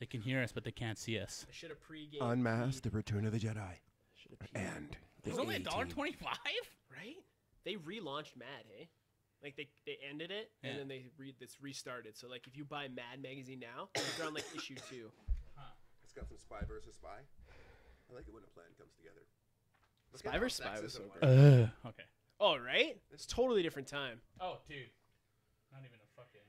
They can hear us, but they can't see us. I should have pre-game. Unmasked: The Return of the Jedi. And It's only $1.25. Right? They relaunched Mad, hey? Like they ended it and then they restarted. So like if you buy Mad magazine now, they're on like issue 2. It's got some spy versus spy. I like it when a plan comes together. Spy versus spy was so Sexism great. Okay. Oh, right? It's totally different time. Oh, dude. Not even a fucking...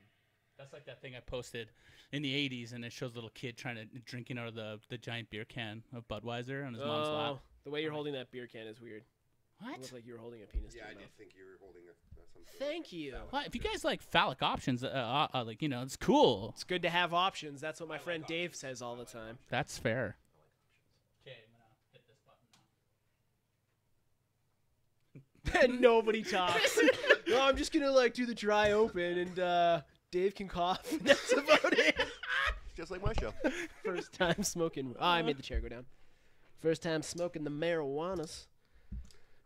That's like that thing I posted in the 80s, and it shows a little kid drinking out of the giant beer can of Budweiser on his mom's lap. The way you're holding that beer can is weird. It What? looked like you were holding a penis. Yeah, to I your did mouth. think you were holding some sort of Thank you. What? If you guys like phallic options, like, you know, it's cool. It's good to have options. That's what my friend Dave says all the time. That's fair. Okay, I'm going to hit this button now. And nobody talks. No, I'm just gonna like do the dry open, and Dave can cough. And that's about it. Just like my show. First time smoking. I made the chair go down. First time smoking the marijuanas.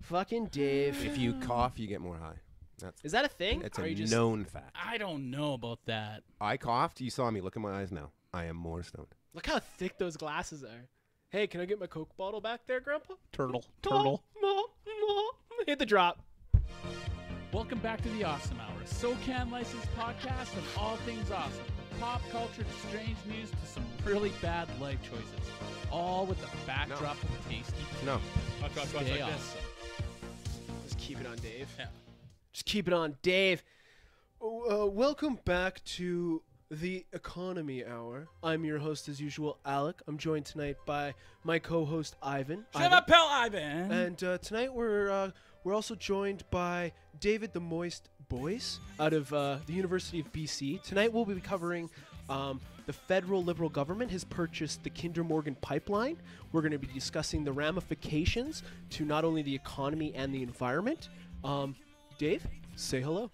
Fucking Dave. If you cough, you get more high. That's Is that a thing? it's Or a you just known fact. I don't know about that. I coughed. You saw me. Look at my eyes now. I am more stoned. look how thick those glasses are. Hey, can I get my Coke bottle back there, Grandpa? Turtle. No. Hit the drop. Welcome back to the Awesome Hour, SoCan licensed podcast of all things awesome. From pop culture to strange news to some really bad life choices. All with the backdrop of tasty. No. Stay awesome. Just keep it on Dave. Yeah. Just keep it on Dave. Welcome back to the Economy Hour. I'm your host, as usual, Alec. I'm joined tonight by my co-host, Ivan. Shut up, Pell Ivan! And tonight we're also joined by David the Moist Boyce out of the University of BC. Tonight we'll be covering the federal Liberal government has purchased the Kinder Morgan pipeline. We're going to be discussing the ramifications to not only the economy and the environment. Dave, say hello.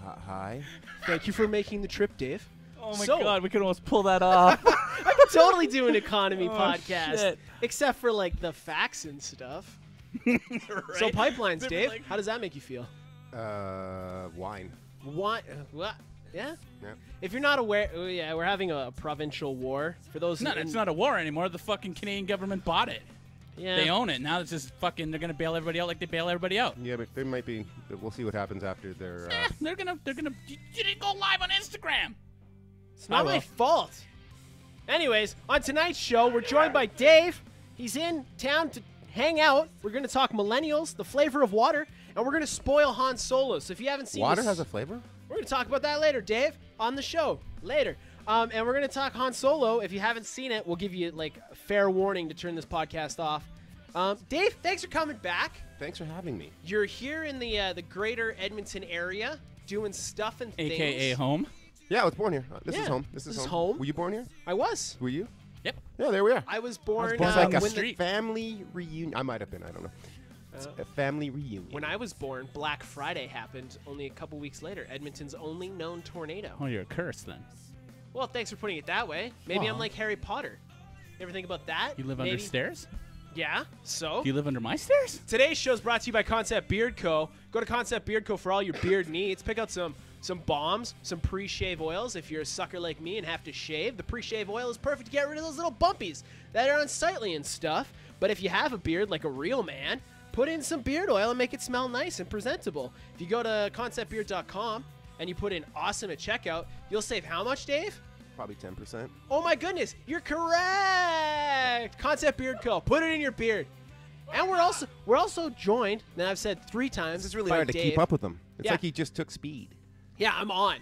Hi. Thank you for making the trip, Dave. Oh my So- god, we could almost pull that off. I could totally do an economy Oh, podcast, shit. except for like the facts and stuff. So pipelines, Dave, how does that make you feel? Wine. What? What? Yeah. Yeah. If you're not aware, we're having a provincial war. For those, No, it's not a war anymore. The fucking Canadian government bought it. Yeah. They own it. Now it's just fucking, they're going to bail everybody out like they bail everybody out. Yeah, but there might be. We'll see what happens after their. They're going to, you didn't go live on Instagram. It's not my fault. Anyways, on tonight's show, we're joined by Dave. He's in town to hang out. We're going to talk millennials, the flavor of water, and we're going to spoil Han Solo. So if you haven't seen Water this, has a flavor. we're going to talk about that later, Dave, on the show later. And we're going to talk Han Solo. If you haven't seen it, we'll give you like a fair warning to turn this podcast off. Dave, thanks for coming back. Thanks for having me. You're here in the greater Edmonton area doing stuff and things. AKA home. Yeah, I was born here. This Yeah, is home. This this is is home. home. Were you born here? I was. Were you? Yep. Yeah, there we are. I was born, born It's like a when, street. family reunion. I might have been. I don't know. It's a family reunion. when I was born, Black Friday happened only a couple weeks later. Edmonton's only known tornado. Oh, you're a curse then. Well, thanks for putting it that way. Maybe I'm Aw. like Harry Potter. You ever think about that? You live Maybe. under stairs? Yeah. So Do you live under my stairs? today's show is brought to you by Concept Beard Co. Go to Concept Beard Co. for all your beard needs. Pick out some bombs, some pre-shave oils. If you're a sucker like me and have to shave, the pre-shave oil is perfect to get rid of those little bumpies that are unsightly and stuff. But if you have a beard like a real man, put in some beard oil and make it smell nice and presentable. If you go to conceptbeard.com and you put in awesome at checkout, you'll save how much, Dave? Probably 10%. Oh my goodness, you're correct. Concept Beard Co. Put it in your beard. And we're also joined, and I've said 3 times. This is really by hard to Dave. keep up with them. It's Yeah. like he just took speed. Yeah, I'm on.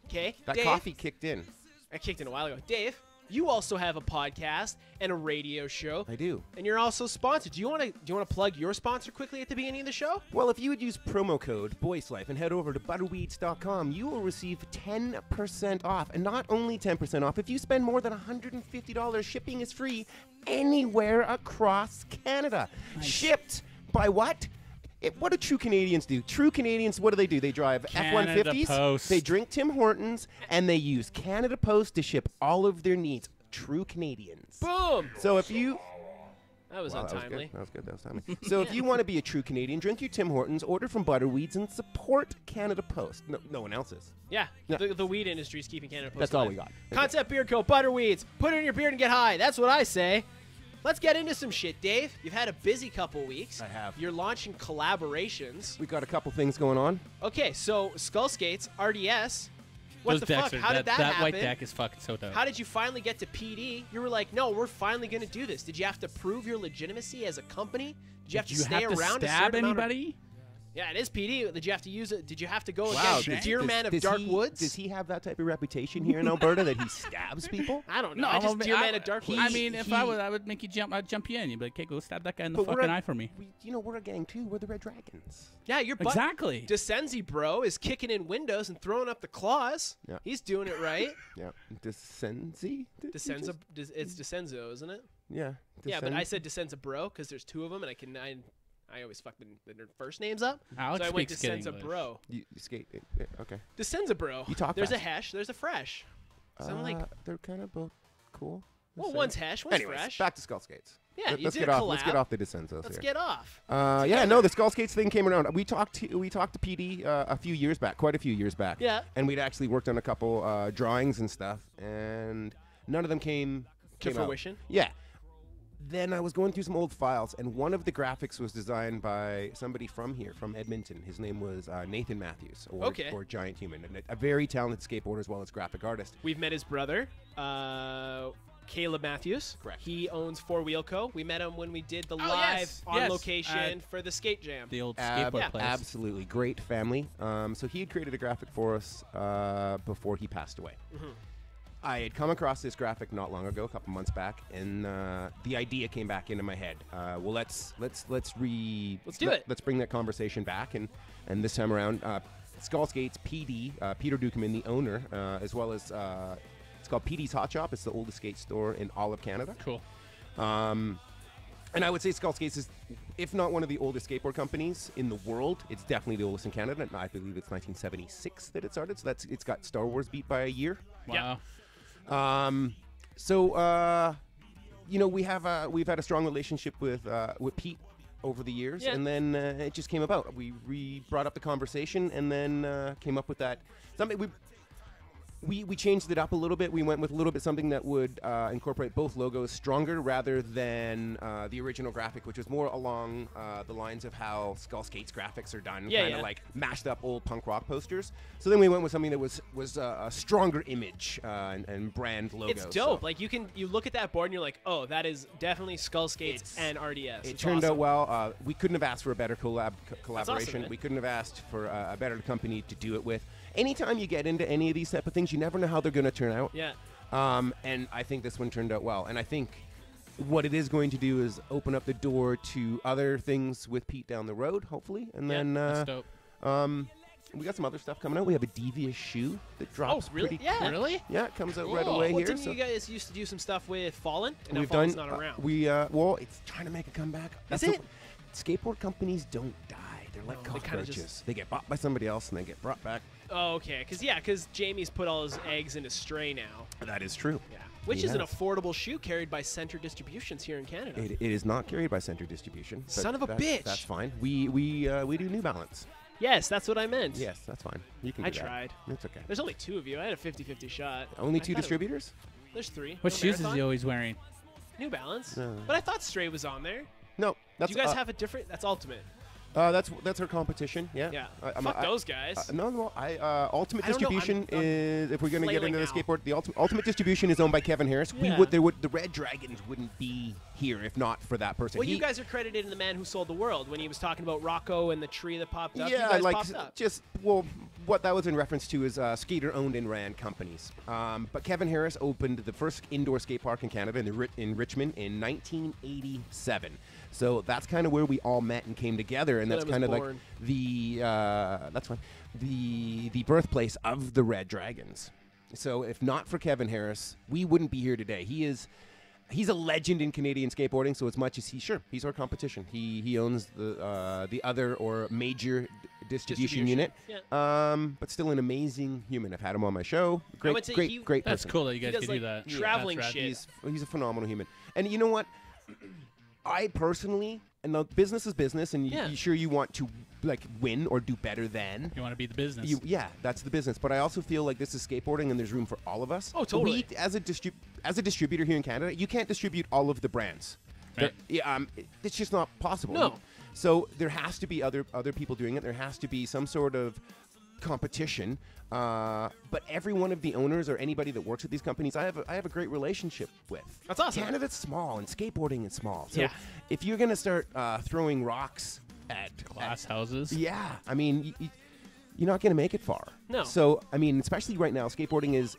Okay, That Dave, coffee kicked in. I kicked in a while ago. Dave, you also have a podcast and a radio show, I do. and you're also sponsored. Do you want to plug your sponsor quickly at the beginning of the show? Well, if you would use promo code BoyceLife and head over to butterweeds.com, you will receive 10% off. And not only 10% off, if you spend more than $150, shipping is free anywhere across Canada. Shipped by what? What do true Canadians do? True Canadians, what do? They drive Canada F-150s, Post. they drink Tim Hortons, and they use Canada Post to ship all of their needs. True Canadians. Boom. So if you... That was Wow, untimely. That was good. That was timely. So if you want to be a true Canadian, drink your Tim Hortons, order from Butterweeds, and support Canada Post. No one else's. Yeah, Yeah. the weed industry is keeping Canada Post That's all alive. we got. Concept Beard Co. Butterweeds. Put it in your beard and get high. That's what I say. Let's get into some shit, Dave. You've had a busy couple weeks. I have. You're launching collaborations. We got a couple things going on. Okay, so Skull Skates, RDS. What Those the decks fuck? are, How did that happen? white deck is fucking so dope. How did you finally get to PD? You were like, no, we're finally going to do this. Did you have to prove your legitimacy as a company? Did you have to stay around a stab certain amount of- anybody? Yeah, it is PD. Did you have to use it? Did you have to go Wow, against the Deerman of does Dark he, Woods? Does he have that type of reputation here in Alberta that he stabs people? I don't know. No, I just I mean, Deerman of Dark Woods. I mean, if I he- would, I would make you jump. I'd jump you in. You'd be like, "Okay, go stab that guy in the But we're fucking a- eye for me." We're a gang too. We're the Red Dragons. yeah, your butt. Exactly. Desenzi, bro, is kicking in windows and throwing up the claws. Yeah. He's doing it right. Yeah. Desenzi? Desenza, it's Desenzo, isn't it? Yeah. Yeah, but Descend- I said Desenza, bro, because there's two of them, and I always fuck their first names up. Alex so I went speaks good Desenza, English. bro. You skate. Okay. Desenza, bro. You talk There's fast. a Hesh, there's a Fresh. So I'm like, They're kind of both cool. well, Let's one's say. Hesh, one's Anyways, Fresh. back to Skull Skates. Yeah, you let's did get a off. Let's get collab. off the Descenzos Let's here. get off. Yeah, no, the Skull Skates thing came around. We talked to PD a few years back, quite a few years back. Yeah. And we'd actually worked on a couple drawings and stuff, and none of them came To out. fruition? Yeah. Then I was going through some old files, and one of the graphics was designed by somebody from here, from Edmonton. His name was Nathan Matthews, or Giant Human, and a very talented skateboarder as well as graphic artist. We've met his brother, Caleb Matthews. Correct. He owns Four Wheel Co. We met him when we did the Oh, live yes, on yes, location for the Skate Jam. The old skateboard place. Absolutely great family. So he had created a graphic for us before he passed away. Mm-hmm. I had come across this graphic not long ago, a couple months back, and the idea came back into my head. Well, let's do it. Let's bring that conversation back, and this time around, Skull Skates PD, Peter Dukeman, the owner, as well as it's called PD's Hot Shop. It's the oldest skate store in all of Canada. Cool. And I would say Skull Skates is, if not one of the oldest skateboard companies in the world, it's definitely the oldest in Canada. And I believe it's 1976 that it started. So it's got Star Wars beat by a year. Wow. We've had a strong relationship with Pete over the years, Yeah. and then it just came about. We brought up the conversation, and then came up with that something. We changed it up a little bit. We went with a little bit something that would incorporate both logos stronger rather than the original graphic, which was more along the lines of how Skull Skates graphics are done, Yeah, kind of yeah. like mashed up old punk rock posters. So then we went with something that was a stronger image and brand logo. It's dope. So Like you look at that board and you're like, oh, that is definitely Skull Skates and RDS. it It's turned out awesome. well. We couldn't have asked for a better collaboration. man. We couldn't have asked for a better company to do it with. Anytime you get into any of these type of things, you never know how they're going to turn out. Yeah. And I think this one turned out well. And I think what it is going to do is open up the door to other things with Pete down the road, hopefully. And Yeah, then That's dope. we got some other stuff coming out. We have a Devious shoe that drops Oh, really? pretty Yeah. quick. Really? Yeah, it comes out right Whoa. away Well, here. didn't So you guys used to do some stuff with Fallen? And now we've Fallen's done. not around. Well, it's trying to make a comeback. Is it? Skateboard companies don't die. They're like No, they kinda cockroaches. just- They get bought by somebody else and they get brought back. Oh, okay. Because Jamie's put all his eggs into Stray now. That is true. Yeah. Which He is an has. affordable shoe carried by Center Distributions here in Canada. It is not carried by Center Distribution. but Son of a that- bitch. That's fine. We do New Balance. Yes, that's what I meant. Yes, that's fine. You can. I do that. tried. It's okay. There's only two of you. I had a 50-50 shot. Only I two thought it- distributors? There's three. What No shoes is Marathon? he always wearing? New Balance. No. But I thought Stray was on there. No, Do that's you guys have a different? That's Ultimate. that's our competition. Yeah. Yeah. I'm- Fuck those guys. No. Ultimate I don't know, Distribution I'm is if we're going to get flailing into the now. skateboard. The Ultimate Distribution is owned by Kevin Harris. Yeah. The Red Dragons wouldn't be here if not for that person. Well, you guys are credited in The Man Who Sold the World when he was talking about Rocco and the tree that popped up. Yeah, you guys like popped up. what that was in reference to is skater-owned and ran companies. But Kevin Harris opened the first indoor skate park in Canada in Richmond in 1987. So that's kind of where we all met and came together, and Then that's I was kind of like born. the birthplace of the Red Dragons. So if not for Kevin Harris, we wouldn't be here today. He's a legend in Canadian skateboarding. So as much as he's our competition. He owns the other or major distribution unit. Yeah. But still an amazing human. I've had him on my show. would Great, say great That's person. cool that you He guys does, can do like, that. traveling That's rad. shit. He's a phenomenal human. And you know what? I personally, and the business is business, and Yeah. you sure you want to like win or do better than. You want to be the business. Yeah, that's the business. But I also feel like this is skateboarding, and there's room for all of us. Oh, totally. We, as a distributor here in Canada, you can't distribute all of the brands. Right. It's just not possible. No. So there has to be other people doing it. There has to be some sort of competition. But every one of the owners or anybody that works at these companies, I have a great relationship with. That's awesome. Canada's small, and skateboarding is small. So Yeah. if you're gonna start throwing rocks at Glass houses. yeah, I mean, you're not going to make it far. No. So, I mean, especially right now, skateboarding is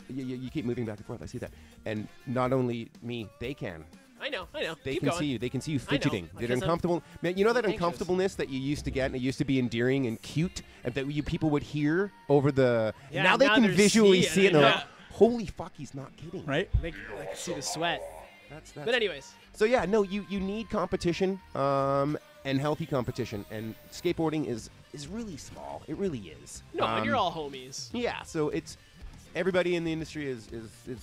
you keep moving back and forth. I see that. And not only me, they can. I know. They Keep can going. see you. They can see you I know, fidgeting. They're because I'm uncomfortable. Man, you know that anxious. uncomfortableness that you used to get, and it used to be endearing and cute, and that you people would hear over the. Yeah, now they now can they're visually seeing see it. it, And they're yeah. like, holy fuck, he's not kidding. Right? They can see the sweat. That's But anyways, So yeah, no, you need competition, and healthy competition, and skateboarding is really small. It really is. no, and you're all homies. Yeah, so it's everybody in the industry is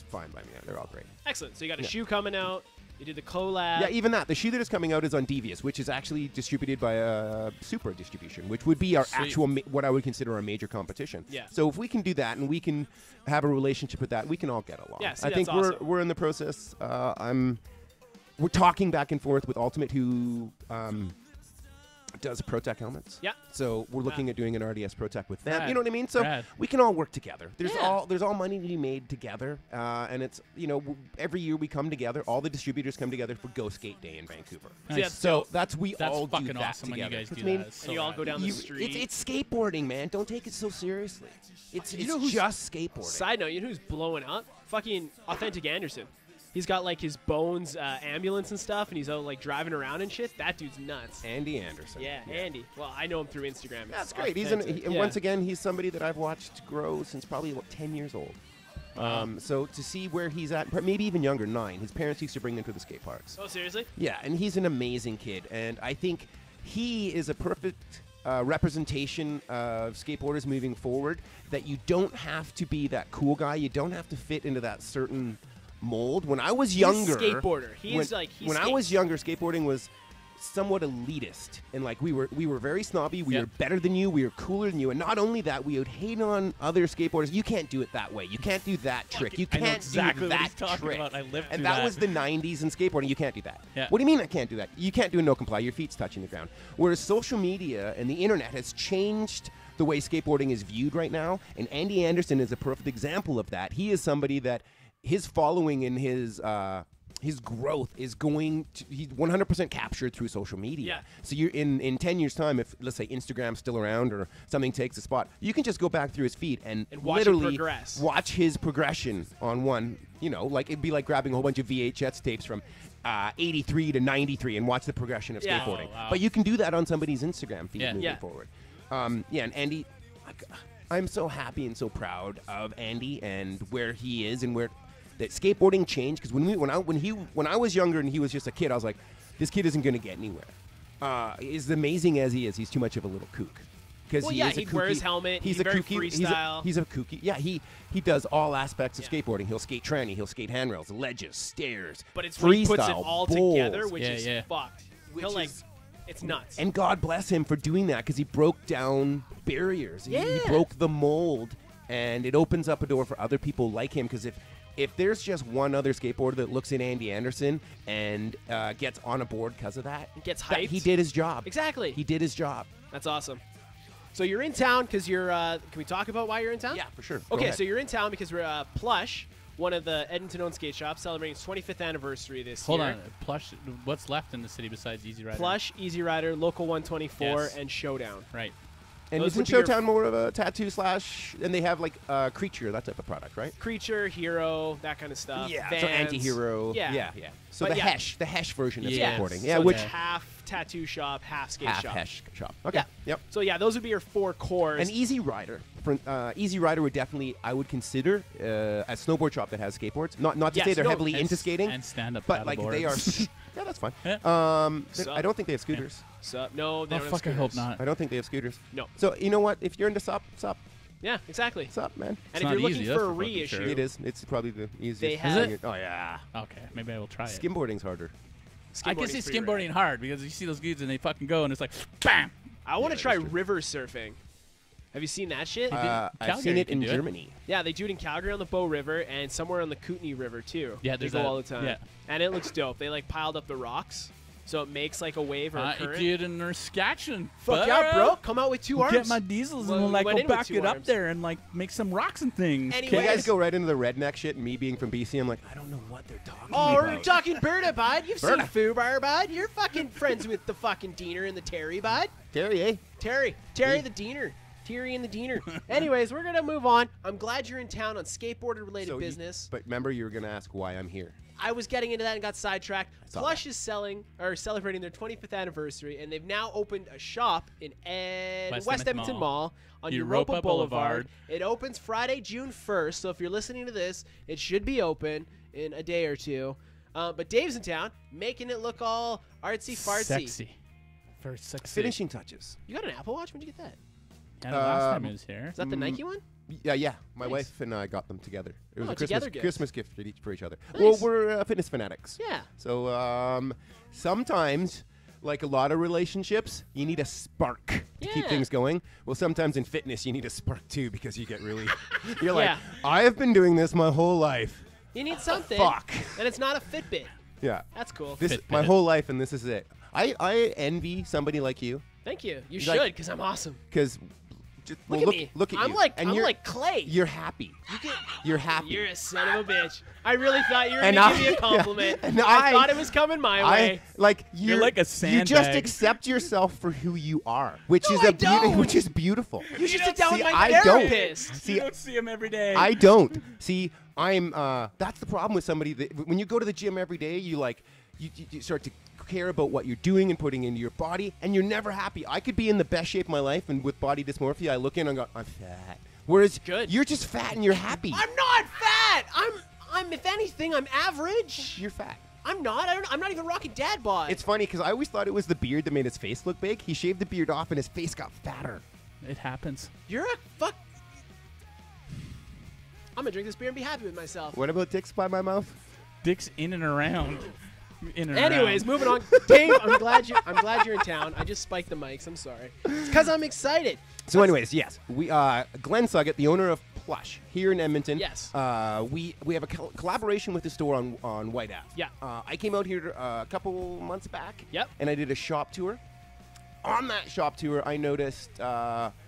fine by me. They're all great. Excellent. So you got a Yeah. shoe coming out. You did the collab. Yeah, even that. The shoe that is coming out is on Devious, which is actually distributed by Super Distribution, which would be our Sweet. actual what I would consider our major competition. Yeah. So if we can do that and we can have a relationship with that, we can all get along. Yeah, see, I think that's awesome. we're in the process. We're talking back and forth with Ultimate, who does ProTech helmets. Yeah. So we're looking at doing an RDS ProTech with them. Rad. You know what I mean? So Rad. we can all work together. There's Yeah. all money to be made together, and it's every year we come together. All the distributors come together for Go Skate Day in Vancouver. Nice. See, that's So dope. that's we That's all fucking do that awesome when together. you guys Which do mean, that. It's so And you all rad. go down the you- street. it's skateboarding, man. Don't take it so seriously. It's You know who's- just skateboarding. Side note, you know who's blowing up? Fucking Authentic Anderson. He's got like his Bones ambulance and stuff, and he's out like driving around and shit. That dude's nuts. Andy Anderson. Yeah, Andy. Well, I know him through Instagram. That's It's great. authentic. And Yeah. once again, he's somebody that I've watched grow since probably 10 years old. So to see where he's at, maybe even younger, 9. His parents used to bring him to the skate parks. Oh, seriously? Yeah, and he's an amazing kid, and I think he is a perfect representation of skateboarders moving forward. That you don't have to be that cool guy. You don't have to fit into that certain mold. When I was younger, skateboarder. He's when I was younger, skateboarding was somewhat elitist, and like we were very snobby. We Yep. were better than you. We were cooler than you, and not only that, we would hate on other skateboarders. You can't do it that way. You can't do that trick. You I know can't exactly do what that he's talking trick. about. I lived and through that that. was the 90s in skateboarding. You can't do that. Yeah. What do you mean I can't do that? You can't do a no comply. Your feet's touching the ground. Whereas social media and the internet has changed the way skateboarding is viewed right now, and Andy Anderson is a perfect example of that. He is somebody that his following and his growth is going to he's 100% captured through social media. Yeah. So you're in 10 years time, if let's say Instagram's still around or something takes a spot, you can just go back through his feed and watch it literally progress. watch his progression on one. Like it'd be like grabbing a whole bunch of VHS tapes from 83 to 93 and watch the progression of Yeah. skateboarding. Oh, wow. But you can do that on somebody's Instagram feed Yeah. moving Yeah. forward. And Andy, I'm so happy and so proud of Andy and where he is and where that skateboarding changed. Because when I was younger and he was just a kid, I was like, this kid isn't going to get anywhere. As amazing as he is, he's too much of a little kook. Because Well, he yeah, is a he'd kooky, wear his helmet, He's he's a very kooky. freestyle. He's a kooky. Yeah, he does all aspects of Yeah. skateboarding. He'll skate tranny. He'll skate handrails, ledges, stairs. But it's when he puts it freestyle, all bowls. together, which Yeah, is yeah. fucked. Which He'll like, is- it's nuts. And God bless him for doing that because he broke down barriers. He Yeah. broke the mold, and it opens up a door for other people like him. Because if there's just one other skateboarder that looks at Andy Anderson and gets on a board because of that, Gets that hyped. he did his job. Exactly. He did his job. That's awesome. So you're in town because you're. Can we talk about why you're in town? Yeah, for sure. Go Okay, ahead. so you're in town because we're Plush, one of the Edmonton-owned skate shops, celebrating its 25th anniversary this Hold year. on. Plush, what's left in the city besides Easy Rider? Plush, Easy Rider, Local 124, Yes. and Showdown. Right. And those isn't would be your- Showtown more of a tattoo / and they have like Creature, that type of product, right? Creature, Hero, that kind of stuff. So Vans. anti-hero. Yeah. So But the yeah. the Hesh version of Yeah. skateboarding. So Yeah, it's which half tattoo shop, half skate half shop. Hesh shop. Okay. Yeah. Yep. So yeah, those would be your 4 cores. An Easy Rider. Easy Rider would definitely, I would consider a snowboard shop that has skateboards. Not to Yes, say they're no, heavily And into s- skating, and stand-up but like they are. paddleboards. Yeah, that's fine. Yeah. Sup? I don't think they have scooters. Sup? No, they Oh, don't have fuck, I hope scooters. not. I don't think they have scooters. No. So you know what? If you're into sup, Yeah, exactly. man. And if not you're looking easy, that's for a for fucking reissue, sure. It is. It's probably the easiest. They thing. have- Is it? Oh yeah. Okay, maybe I will try it. Skimboarding's harder. I can see Skateboarding's pretty skimboarding rad. hard because you see those dudes and they fucking go and it's like, bam. I want to Yeah, try that's true. river surfing. Have you seen that shit? I've Calgary seen it can in do it. Germany. Yeah, they do it in Calgary on the Bow River and somewhere on the Kootenay River too. Yeah, they there's go that- all the time. yeah. And it looks dope. They like piled up the rocks, so it makes like a wave or a I current. did in Saskatchewan. Fuck yeah, bro! Come out with 2 arms. Get my diesels Well, and we like went go in with back 2 it up arms. there and like make some rocks and things. Anyways. Can you Yes. guys go right into the redneck shit? And me being from BC, I'm like, I don't know what they're talking Oh, about. we're talking Berta, bud. You've Berta. seen Fubar, bud. You're fucking friends with the fucking Diener and the Terry, bud. Gary, eh? Terry the Diener. Terry and the Diener. Anyways, we're gonna move on. I'm glad you're in town on skateboarder-related So you- business. But remember, you were going to ask why I'm here. I was getting into that and got sidetracked. saw Plush is celebrating their 25th anniversary, and they've now opened a shop in West Edmonton Mall on Europa Boulevard. It opens Friday, June 1st. So if you're listening to this, it should be open in a day or two. But Dave's in town, making it look all artsy fartsy. Sexy. Very sexy. Finishing touches. You got an Apple Watch? When'd you get that? Yeah, the last time it was here. Is that the Nike one? Yeah. My Nice. wife and I got them together. It was Oh, a together gifts. Christmas gift for each other. Nice. Well, we're fitness fanatics. Yeah. So sometimes, like a lot of relationships, you need a spark to keep Yeah. things going. Well, sometimes in fitness, you need a spark too because you get really. You're like, Yeah. I have been doing this my whole life. You need something. Fuck. And it's not a Fitbit. Yeah. That's cool. This Fitbit. my whole life, and this is it. I envy somebody like you Thank you. You Like- should, because I'm awesome. because. Look at me. Look at I'm you. like and I'm you're, like clay. You're happy. You're happy. You're a son of a bitch. I really thought you were And going to I- give me a yeah. compliment. And I I- thought it was coming my way. like You're like a You just sandbag. accept yourself for who you are, which No, is I don't. which is beautiful. You should don't sit down see, with my I don't. therapist. See, You don't see him every day. I don't. See, I'm. That's the problem with somebody that when you go to the gym every day, you like you start to care about what you're doing and putting into your body, and you're never happy. I could be in the best shape of my life, and with body dysmorphia, I look in and go, I'm fat. Whereas Good. you're just fat and you're happy. I'm not fat. I'm if anything, I'm average. You're fat. I'm not. I'm not even rocking dad bod. It's funny because I always thought it was the beard that made his face look big. He shaved the beard off, and his face got fatter. It happens. You're a fuck. I'm gonna drink this beer and be happy with myself. What about dicks by my mouth? Dick's in and around. In and Anyways, around. moving on. Dave, I'm glad you're in town. I just spiked the mics. I'm sorry. It's because I'm excited. So, anyways, yes, we Glenn Suggett, the owner of Plush here in Edmonton. Yes. We have a collaboration with the store on White Ave. Yeah. I came out here a couple months back. Yep. And I did a shop tour. On that shop tour, I noticed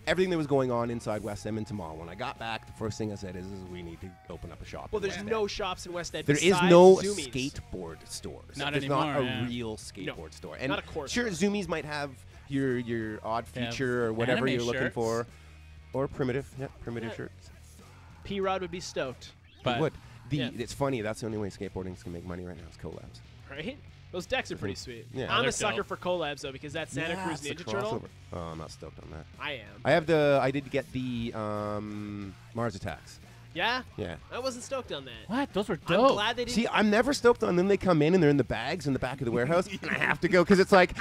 everything that was going on inside West Edmonton Mall. When I got back, the first thing I said is we need to open up a shop. Well, in there's West no Ed. shops in West Ed. There is besides no Zoomies. skateboard stores. Not There's anymore, not a yeah. real skateboard store. And not a core sure, store. Zoomies might have your odd They have feature or whatever anime you're looking shirts. for, or primitive. Yeah, primitive Yeah. shirts. P-Rod would be stoked, But It would. yeah. It's funny. That's the only way skateboarding can make money right now is collabs. right? Those decks are pretty sweet. Yeah. I'm They're a sucker dope. for collabs though because that Santa Yeah, Cruz it's the Ninja Turtle. crossover. Oh, I'm not stoked on that. I am. I did get the Mars Attacks. Yeah. Yeah. I wasn't stoked on that. what? Those were I'm dope. glad they didn't. See, I'm never stoked on them. They come in and they're in the bags in the back of the warehouse, and I have to go because it's like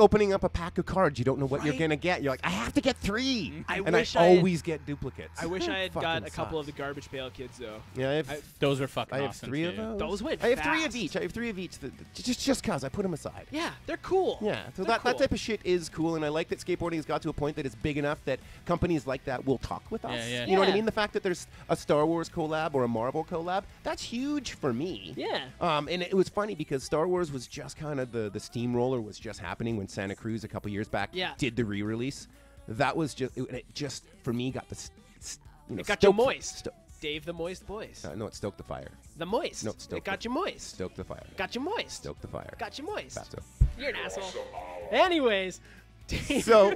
opening up a pack of cards. You don't know what you're Right. gonna get. You're like, I have to get 3, I and wish I I had- always get duplicates. I wish I had got Fucking a couple of sucks. the Garbage Pail Kids though. Yeah, Those are fucking I have awesome 3 of too. those. Those went I have 3 of fast. each. I have 3 of each. Just cause I put them aside. Yeah, they're cool. Yeah, so They're that cool. type of shit is cool, and I like that skateboarding has got to a point that it's big enough that companies like that will talk with us. Yeah, yeah. You know what I Yeah. mean? The fact that there's a Star Wars collab or a Marvel collab, that's huge for me. Yeah. And it was funny because Star Wars was just kind of the steamroller was just happening when Santa Cruz a couple years back Yeah. did the re-release. That was just it just for me got the It got you stoked- moist. Dave the Moist Boys. no, it stoked the fire. The Moist. No, stoked it got it. you moist. Stoked the fire. Got you moist. Stoked the fire. Got you moist. Fatso. You're an asshole. Anyways, Dave. So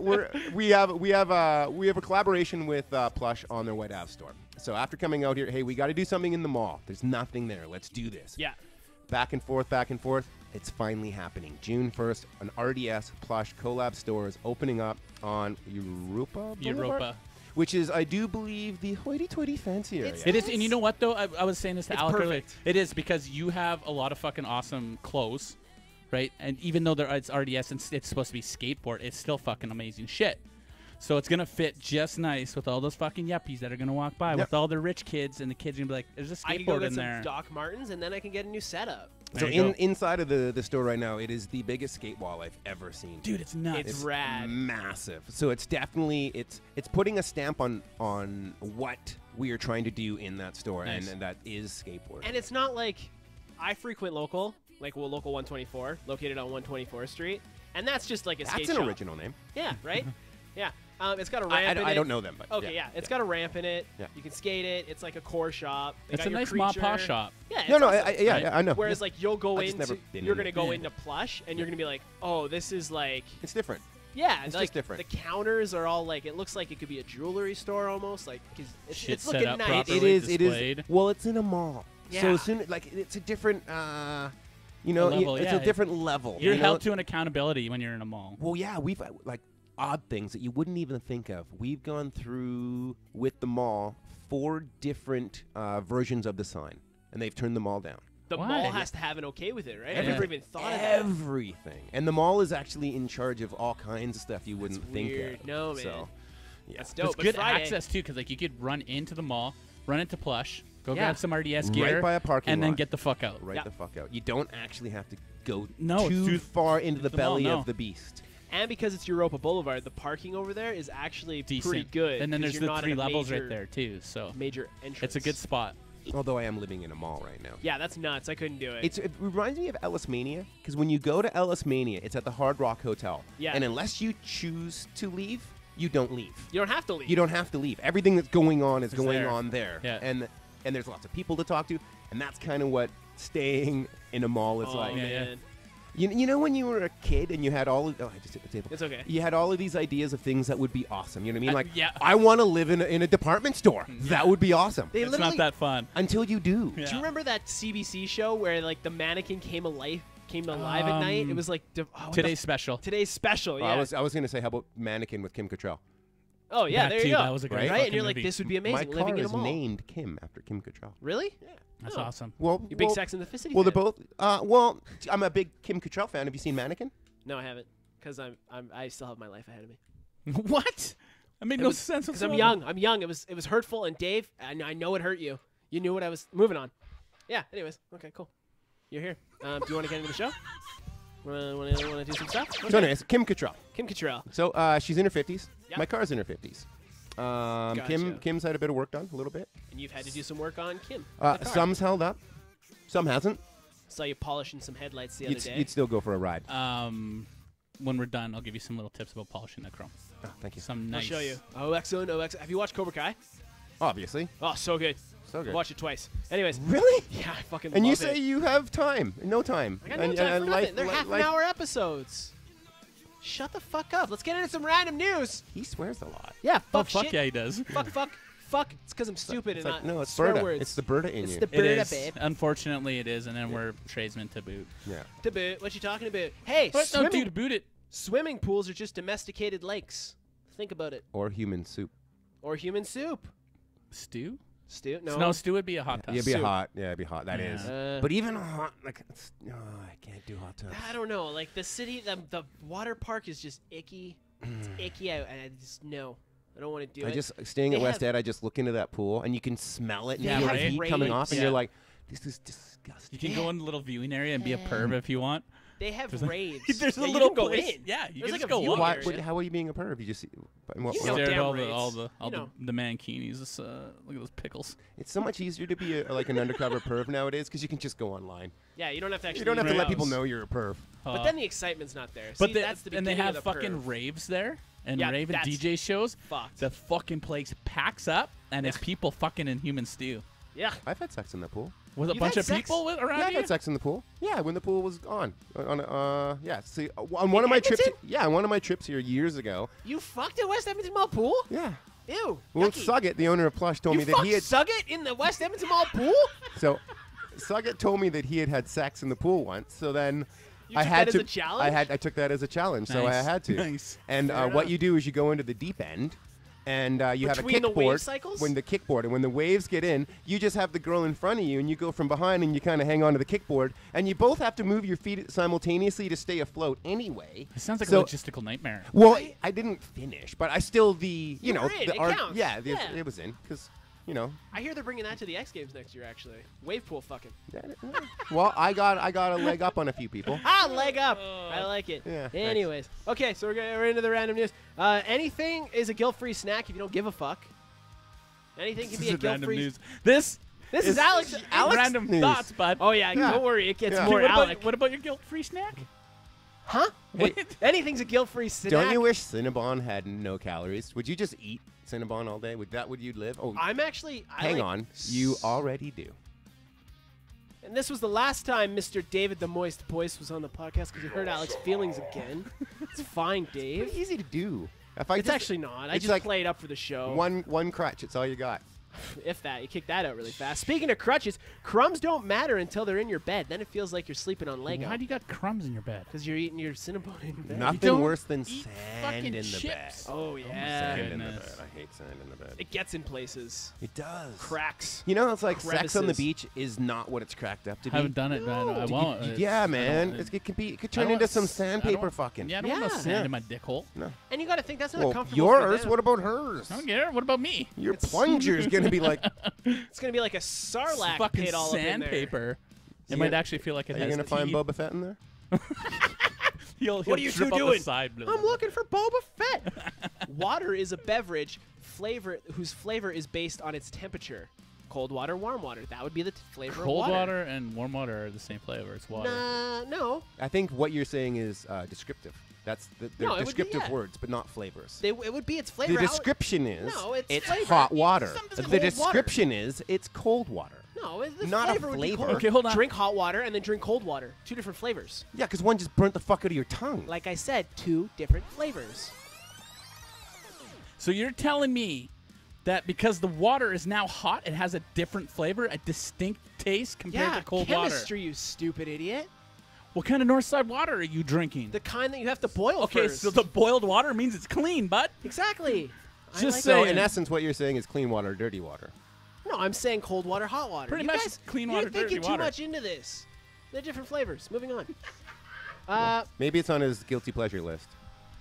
we have a collaboration with Plush on their White Ave store. So after coming out here, hey, we got to do something in the mall. There's nothing there. Let's do this. Yeah. Back and forth, back and forth. It's finally happening. June 1st, an RDS Plush collab store is opening up on Europa Boulevard? Europa. Which is, I do believe, the hoity-toity fancy area. It's- It is, and you know what though? I was saying this to It's Alec earlier. perfect. It is because you have a lot of fucking awesome clothes, right? And even though it's RDS and it's supposed to be skateboard, it's still fucking amazing shit. So it's gonna fit just nice with all those fucking yuppies that are gonna walk by Yep. with all the rich kids, and the kids are gonna be like, "There's a I can go skateboard get in some there." Doc Martens and then I can get a new setup. So There you go. inside of the store right now, it is the biggest skate wall I've ever seen. Dude, it's nuts. It's rad. Massive. So it's definitely it's putting a stamp on what we are trying to do in that store, Nice. and that is skateboard. And it's not like I frequent local, local 124, located on 124th Street, and that's just like a skate That's an shop. original name. Yeah, right? Yeah. It's got a ramp in I it. don't know them, but Okay, yeah. It's got a ramp in it. Yeah. You can skate it. It's like a core shop. They It's got a your nice ma pa creature. shop. Yeah. It's No, awesome. I know. Whereas like you'll go I've just into, never been you're in gonna it. go Yeah. into plush, and you're gonna be like, oh, this is like, It's different. yeah, It's like just different. The counters are all like, it looks like it could be a jewelry store almost, like 'cause Shit it's set looking up nice. properly. It is. displayed. Well, it's in a mall. So Yeah. soon, like it's a different. You know, level, it's yeah. a different level. You're you know? held to an accountability when you're in a mall. Well, yeah, we've like odd things that you wouldn't even think of. We've gone through with the mall 4 different versions of the sign, and they've turned them all down. The Why? mall has to have an okay with it, right? I've Yeah. never even thought of that. Everything, and the mall is actually in charge of all kinds of stuff you wouldn't think weird. of. No, man. So, yeah. That's There's dope. But good Friday, access too, because like you could run into the mall, run into Plush, go Yeah. grab some RDS Right gear, by a parking and then lot. get the fuck out. Right Yeah. the fuck out. You don't actually have to go No, too through- far into the the mall, belly no. of the beast. And because it's Europa Boulevard, the parking over there is actually Decent. pretty good. And then 'cause there's you're the not 3 in a levels major, right there too. So Major entrance. it's a good spot. Although I am living in a mall right now. Yeah, that's nuts. I couldn't do it. It reminds me of Ellis Mania, because when you go to Ellis Mania, it's at the Hard Rock Hotel. Yeah. And unless you choose to leave, you don't leave. You don't have to leave. You don't have to leave. Everything that's going on is It's going there. on there. Yeah. And there's lots of people to talk to, and that's kind of what staying in a mall is Oh, like. Yeah, yeah. man. You know when you were a kid and you had all of, I just hit the table. It's okay. You had all of these ideas of things that would be awesome. You know what I mean? Like, yeah. I want to live in a department store. That would be awesome. They It's literally. not that fun. Until you do. Yeah. Do you remember that CBC show where like the mannequin came alive at night? It was like Today's special. today's special. Oh, Yeah. I was gonna say, how about Mannequin with Kim Cattrall? Oh yeah, That there you too, go. that was a great Right? right, and fucking you're like, movie. this would be My amazing car living in a is mall. named Kim after Kim Cattrall. Really? That's Oh. awesome. Well, You big well, Sex and the City? well, they're fan? both. Well, I'm a big Kim Cattrall fan. Have you seen Mannequin? No, I haven't, because I still have my life ahead of me. What? That made no sense. Because I'm whatsoever. young. I'm young. It was hurtful. And Dave, I know it hurt you. You knew what I was moving on. Yeah. Anyways, okay, cool. You're here. Do you want to get into the show? Want to do some stuff? So, Okay. anyways, Kim Cattrall. Kim Cattrall. So, she's in her 50s. Yeah. My car's in her 50s. Gotcha. Kim's had a bit of work done, a little bit. And you've had to do some work on Kim. the car. Some's held up, some hasn't. Saw you polishing some headlights the other day. You'd still go for a ride. When we're done, I'll give you some little tips about polishing the chrome. Oh, thank you. Some I'll nice. show you. Oh, excellent. Oh, excellent. Have you watched Cobra Kai? Obviously. Oh, so good. So good. I watched it twice. Anyways. Really? Yeah, I fucking And love you say it. you have time. No time. I got no time for nothing. They're half-an-hour episodes. Shut the fuck up. Let's get into some random news. He swears a lot. Yeah, Oh fuck fuck shit. yeah, he does. Fuck. It's because I'm stupid It's and like, not no, it's swear Berta. words. It's the Berta in It's you. the It Berta, is. babe. Unfortunately, it is, and then we're tradesmen to boot. Yeah. To boot. What you talking about? Hey, What? No, swimming, dude, boot it. swimming pools are just domesticated lakes. Think about it. Or human soup. Or human soup. Stew? Stew? No. No, stew would be a hot tub. Yeah, it'd be Soup. hot. Yeah, it'd be hot. That Yeah. is. But even a hot, like, I can't do hot tubs. I don't know. Like the city, the water park is just icky. It's icky out, and I just no. I don't want to do I it. just staying at They West have- Ed. I just look into that pool, and you can smell it and Yeah, feel right? the heat coming off, and Yeah. you're like, "This is disgusting." You can go in the little viewing area and be a perv if you want. They have There's a- raids. There's a Yeah, you little can go place. in. Yeah, you There's can like just a go viewing walk. Why, area. how are you being a perv? You just in what You way? know, Stare at damn all rates. all You know. the mankinis. Just, look at those pickles. It's so much easier to be like an undercover perv nowadays because you can just go online. Yeah, you don't have to actually. You don't have to leave let your people house. know you're a perv. But then the excitement's not there. but See, they, that's the and they beginning have of the fucking perv. raves there and Yeah, rave and that's DJ shows. fucked. The fucking place packs up and it's Yeah. people fucking in human stew. Yeah. I've had sex in the pool. With a You've bunch had of sex? people around Yeah, I've you. had sex in the pool. Yeah, when the pool was on. Yeah. See, on one of my trips. Edmonton? Yeah, on one of my trips here years ago. You fucked at West Edmonton Mall pool? Yeah. Ew. Well, yucky. Suggett, the owner of Plush, told You me that fucked he had. Suggett in the West Edmonton Mall pool? So, Suggett told me that he had sex in the pool once. So then, You I took had that to. as a challenge? I took that as a challenge. So I Nice. had to. Nice. And Fair what enough. you do is you go into the deep end, and you have a Between the wave kickboard. cycles? When the kickboard, and when the waves get in, you just have the girl in front of you, and you go from behind, and you kind of hang onto the kickboard, and you both have to move your feet simultaneously to stay afloat. Anyway. It sounds like So- a logistical nightmare. Well, I didn't finish, but I still you You know were in. the It art. counts. Yeah, Yeah. it was in because you know. I hear they're bringing that to the X Games next year. Actually, wave pool fucking. Well, I got a leg up on a few people. Leg up. I like it. Yeah, thanks. Anyways, okay, so we're into the random news. Anything is a guilt-free snack if you don't give a fuck. Anything can be a This is random guilt-free. news. This Is Alex. random news. thoughts, bud. Oh yeah, Yeah. don't worry, it gets Yeah. more what, Alec. what about your guilt-free snack? Huh? Hey, Anything's a guilt-free snack. don't you wish Cinnabon had no calories? Would you just eat Cinnabon all day? Would you live? Oh, I'm actually. hang on. You already do. And this was the last time Mr. David the Moist Boyce was on the podcast because he hurt Alex's feelings again. It's fine, Dave. Pretty easy to do. If I It's just, actually not. I it's just like played up for the show. one crutch. It's all you got. If that, you kick that out really fast. Speaking of crutches, crumbs don't matter until they're in your bed. Then it feels like you're sleeping on Lego. Why do you got crumbs in your bed? Because you're eating your Cinnabon in bed. Nothing don't worse than eat sand fucking in the chips. bed. Oh, yeah. Sand in the Goodness. bed. I hate sand in the bed. It gets in places. It does. Cracks. You know, it's like sex on the Crevices. beach is not what it's cracked up to be. Haven't done it, man. I No. won't. Yeah, I man. don't- It could I turn don't into some s- I sandpaper don't- fucking. Yeah, I don't want no Yeah. sand Yeah. in my dick hole. No. And you got to think that's not Well, comfortable for yours. them. What about hers? I don't care. What about me? Your plunger's gonna be like. It's going to be like a Sarlacc fucking pit all up in there. sandpaper. You It might gonna- actually feel like it Are you has gonna find teeth. Boba Fett in there? He'll What are you drip two out the doing? side. I'm looking for Boba Fett. Water is a beverage whose flavor is based on its temperature. Cold water, warm water. That would be the flavor of Cold water. water and warm water are the same flavor. It's water. Nah, no. I think what you're saying is descriptive. That's they're No, it would be, descriptive yeah. words, but not flavors. It would be its flavor. The Al- description is No, it's flavor. hot water. It's The cold water. description is it's cold water. No, the Not a flavor would be flavor. cold. Okay, hold on. Drink hot water and then drink cold water. Two different flavors. Yeah, because one just burnt the fuck out of your tongue. Like I said, two different flavors. So you're telling me that because the water is now hot, it has a different flavor, a distinct taste compared Yeah, to cold chemistry, water? you stupid idiot. What kind of Northside water are you drinking? The kind that you have to boil Okay, first. so the boiled water means it's clean, bud. Exactly. I Just like say- So it. in essence, what you're saying is clean water, dirty water. No, I'm saying cold water, hot water. Pretty You much guys, clean you're water, dirty thinking too water. much into this. They're different flavors. Moving on. Maybe it's on his guilty pleasure list.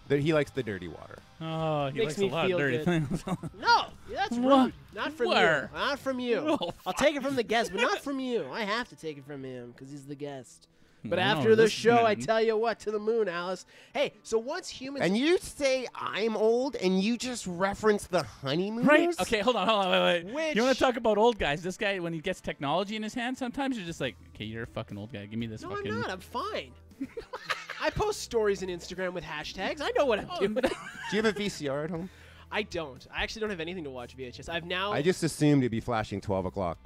That he likes the dirty water. Oh, he Makes likes me a lot feel of dirty good. things. No, that's What? rude. Not from Where? you. Not from you. Oh, I'll take it from the guest, but not from you. I have to take it from him because he's the guest. But I know, after the this show, I man. tell you what, to the moon, Alice. Hey, so once humans... And you say I'm old, and you just reference the honeymooners? Right? Okay, hold on, wait. Which- You want to talk about old guys? This guy, when he gets technology in his hand, sometimes you're just like, okay, you're a fucking old guy. Give me this No, fucking... I'm not. I'm fine. I post stories on Instagram with hashtags. I know what I'm doing. Do you have a VCR at home? I don't. I actually don't have anything to watch VHS. I've now... I just assumed it'd be flashing 12 o'clock.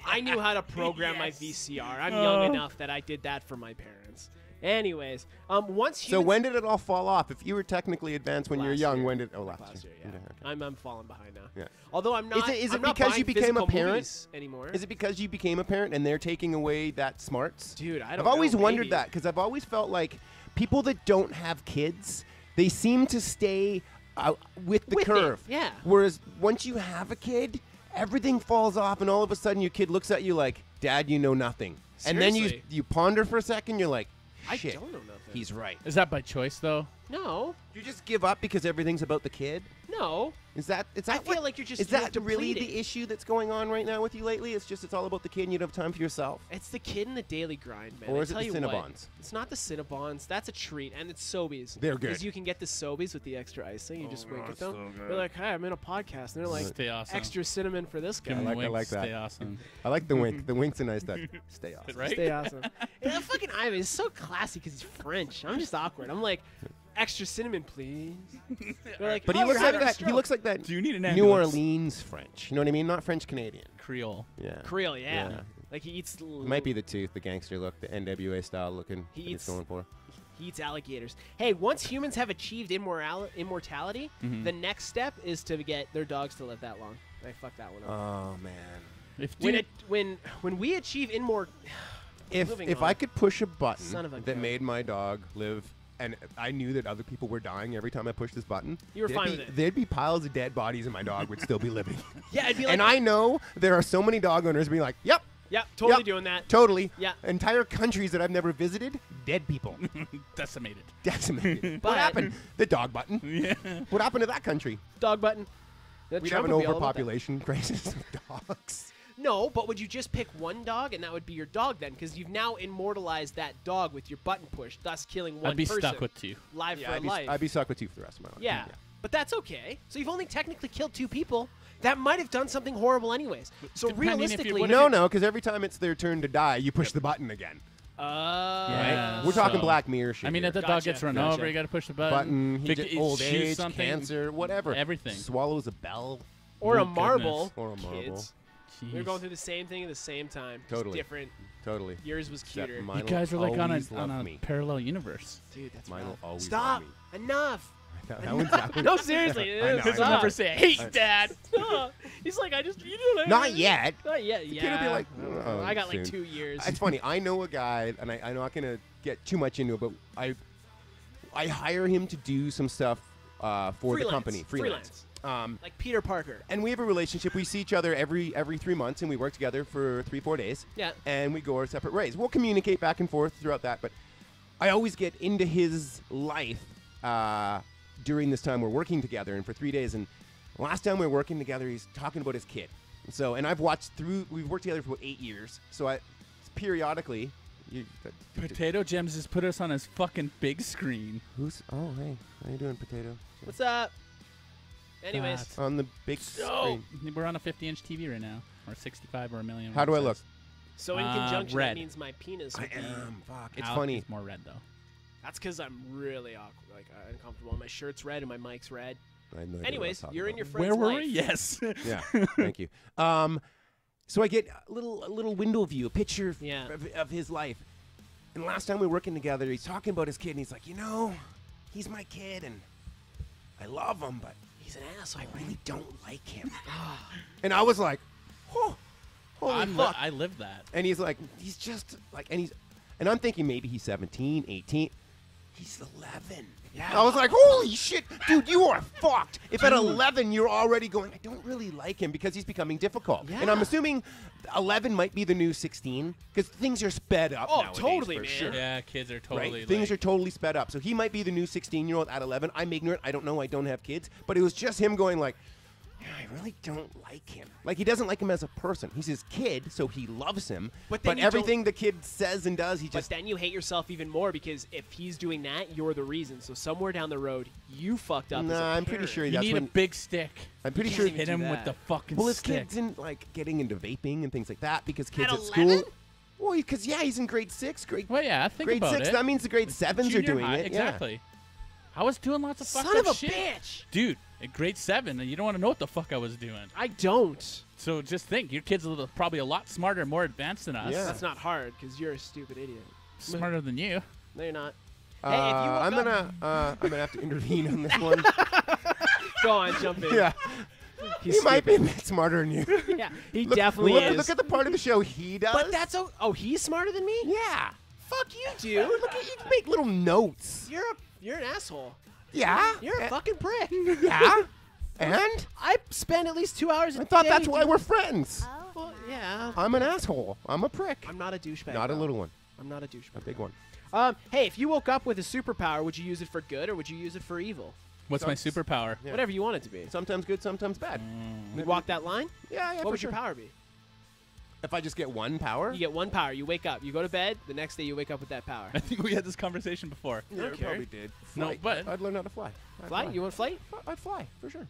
I knew how to program my VCR. I'm young enough that I did that for my parents. Anyways, once So humans... when did it all fall off? If you were technically advanced when you were Last young, year. when did... Oh, last, Last year, yeah. Okay, okay. I'm falling behind now. Yeah. Although I'm not. Is it I'm not because buying you became a physical parent? movies anymore? Is it because you became a parent and they're taking away that smarts? Dude, I don't I've always know, wondered maybe. that because I've always felt like people that don't have kids, they seem to stay with the With it, curve. yeah. Whereas once you have a kid, everything falls off, and all of a sudden your kid looks at you like, "Dad, you know nothing." And then Seriously. you ponder for a second, you're like, I "Shit, don't know nothing. he's right." Is that by choice, though? No, You just give up because everything's about the kid. no. Is that I feel like you're just is you're that really depleted. the issue that's going on right now with you lately? It's all about the kid and you don't have time for yourself. It's the kid in the daily grind, man. Or I is it tell the you what, Cinnabons? It's not the Cinnabons. That's a treat, and it's Sobeys. They're good. Because you can get the Sobeys with the extra icing. You just wink at them. so good. They're like, "Hey, I'm in a podcast," and they're like, Stay awesome. "Extra cinnamon for this Give guy." him I a like wink, that. Stay awesome. I like the wink. The wink's a nice touch. Stay off. Right? Stay awesome. Yeah, fucking Ivan is so classy because he's French. I'm just awkward. I'm like, extra cinnamon, please. They're like, But "Oh, he looks you're like having a that. He stroke." looks like that. Do you need an New ambulance? Orleans French. You know what I mean? Not French Canadian. Creole. Yeah. Creole, yeah. Yeah. Like he eats. It might be the tooth, the gangster look, the NWA style looking. He that he's eats- going for. He eats alligators. Hey, once humans have achieved immortality, Mm-hmm. the next step is to get their dogs to live that long. I fucked that one up. Oh man. If when, dude, when we achieve If Moving if on. I could push a button Son of a that gun. made my dog live, and I knew that other people were dying every time I pushed this button, You were there'd fine be- with it. There'd be piles of dead bodies, and my dog would still be living. yeah, it'd be like, And I know there are so many dog owners being like, "Yep, yeah, totally Yep. doing that. totally." Yeah. Entire countries that I've never visited, dead people, decimated. decimated. But- What happened? The dog button. Yeah. What happened to that country? Dog button. That We'd Trump have an would be all about that. overpopulation crisis of dogs. No, but would you just pick one dog, and that would be your dog then? Because you've now immortalized that dog with your button push, thus killing one I'd be person. stuck with 2. Live Yeah, for life. I'd be stuck with 2 for the rest of my life. Yeah. But that's okay. So you've only technically killed 2 people. That might have done something horrible anyways. So Depending if you realistically, would've- No, because every time it's their turn to die, you push the button again. Yeah. Right? We're talking so- Black Mirror shit. I mean, here. if the dog Gotcha, gets run gotcha. over, you got to push the button, he Vic- just, it old shoots age, something, cancer, whatever. everything. Swallows a bell. or a Oh, marble. goodness. Or a marble. Kids. We were Jeez. going through the same thing at the same time. Just Totally. different. Totally. Yours was Except cuter. mine You guys are like on always a love me. parallel universe. Dude, that's Mine rough. will always Stop. love me. Enough. That one's No, seriously. I know, I Because know. I'll never say, "Hey, I- Dad." No. He's like, you do Not yet. Not yet. The Yeah. kid will be like, oh, I got like soon. 2 years. It's funny. I know a guy, and I'm not gonna get too much into it, but I hire him to do some stuff for the company, freelance. Like Peter Parker. And we have a relationship. We see each other every 3 months, and we work together for 3-4 days. Yeah. And we go our separate ways. We'll communicate back and forth throughout that, but I always get into his life during this time we're working together, and for 3 days. And last time we were working together, he's talking about his kid. So, and I've watched through. We've worked together for about 8 years. So I periodically. Potato Gems just put us on his fucking big screen. Who's? Oh, hey, how you doing, Potato? What's up? Anyways. That. On the big So screen. we're on a 50-inch TV right now, or 65 or a million. How do I look? So in Uh, conjunction, red. that means my penis I would be. am. Fuck. It's Alex funny. is more red though. That's because I'm really awkward, like uncomfortable. My shirt's red and my mic's red. I had no idea what I was Anyways, talking you're in about. your friend's Where were life. we? Yes. Yeah, thank you. So I get a little window view, a picture Yeah. of his life. And last time we were working together, he's talking about his kid, and he's like, he's my kid, and I love him, but He's an asshole. I really don't like him. And I was like, oh, holy fuck. I live that. And he's like, he's just like, and I'm thinking maybe he's 17, 18. He's 11. Yeah. I was like, holy shit, dude, you are fucked. If at 11 you're already going, I don't really like him because he's becoming difficult. And I'm Yeah. assuming 11 might be the new 16 because things are sped up Oh, nowadays, totally, for man. sure. Yeah, kids are Right? totally. Things are like, totally sped up. So he might be the new 16-year-old at 11. I'm ignorant. I don't know. I don't have kids. But it was just him going like, yeah, I really don't like him. Like, he doesn't like him as a person. He's his kid, so he loves him. But then But you everything the kid says and does, he But just... then you hate yourself even more because if he's doing that, you're the reason. So somewhere down the road, you fucked up. as a Nah, I'm pretty parent. sure you that's need when... a big stick. I'm pretty can't sure... even Hit do him with that. the fucking Well, his stick. kid's in, like, getting into vaping and things like that because kids At at 11? school... Well, because, yeah, he's in grade 6, Well, yeah, think grade about 6. it. That means the grade 7s are Junior doing high, it. Exactly. I was doing lots of fucked Son of up a shit. bitch. Dude, in grade 7, and you don't want to know what the fuck I was doing. I don't. So just think, your kid's probably a lot smarter, more advanced than us. Yeah. That's not hard because you're a stupid idiot. Smarter than you. No, you're not. Yeah. Hey, if you woke I'm up- gonna have to intervene on this one. Go on, jump in. Yeah. He's He might be a bit smarter than you. Yeah, he definitely is. Look at the part of the show he does. But that's oh, he's smarter than me. yeah. Fuck you, dude. Look at you make little notes. You're an asshole. Yeah. You're a fucking prick. Yeah. And I spend at least 2 hours a I thought day that's why doing- we're friends. Well, yeah. I'm an asshole. I'm a prick. I'm not a douchebag. Not a bro. little one. I'm not a A douchebag. big one. Hey, if you woke up with a superpower, would you use it for good or would you use it for evil? What's my superpower? Yeah. Whatever you want it to be. Sometimes good, sometimes bad. We walk that line. Yeah, yeah. What for would sure. your power be? If I just get one power, You get one power. You wake up. You go to bed. The next day, you wake up with that power. I think we had this conversation before. yeah, Okay. probably did. No, Flight. but- I'd learn how to fly. I'd Flight? You want flight? I'd fly for sure.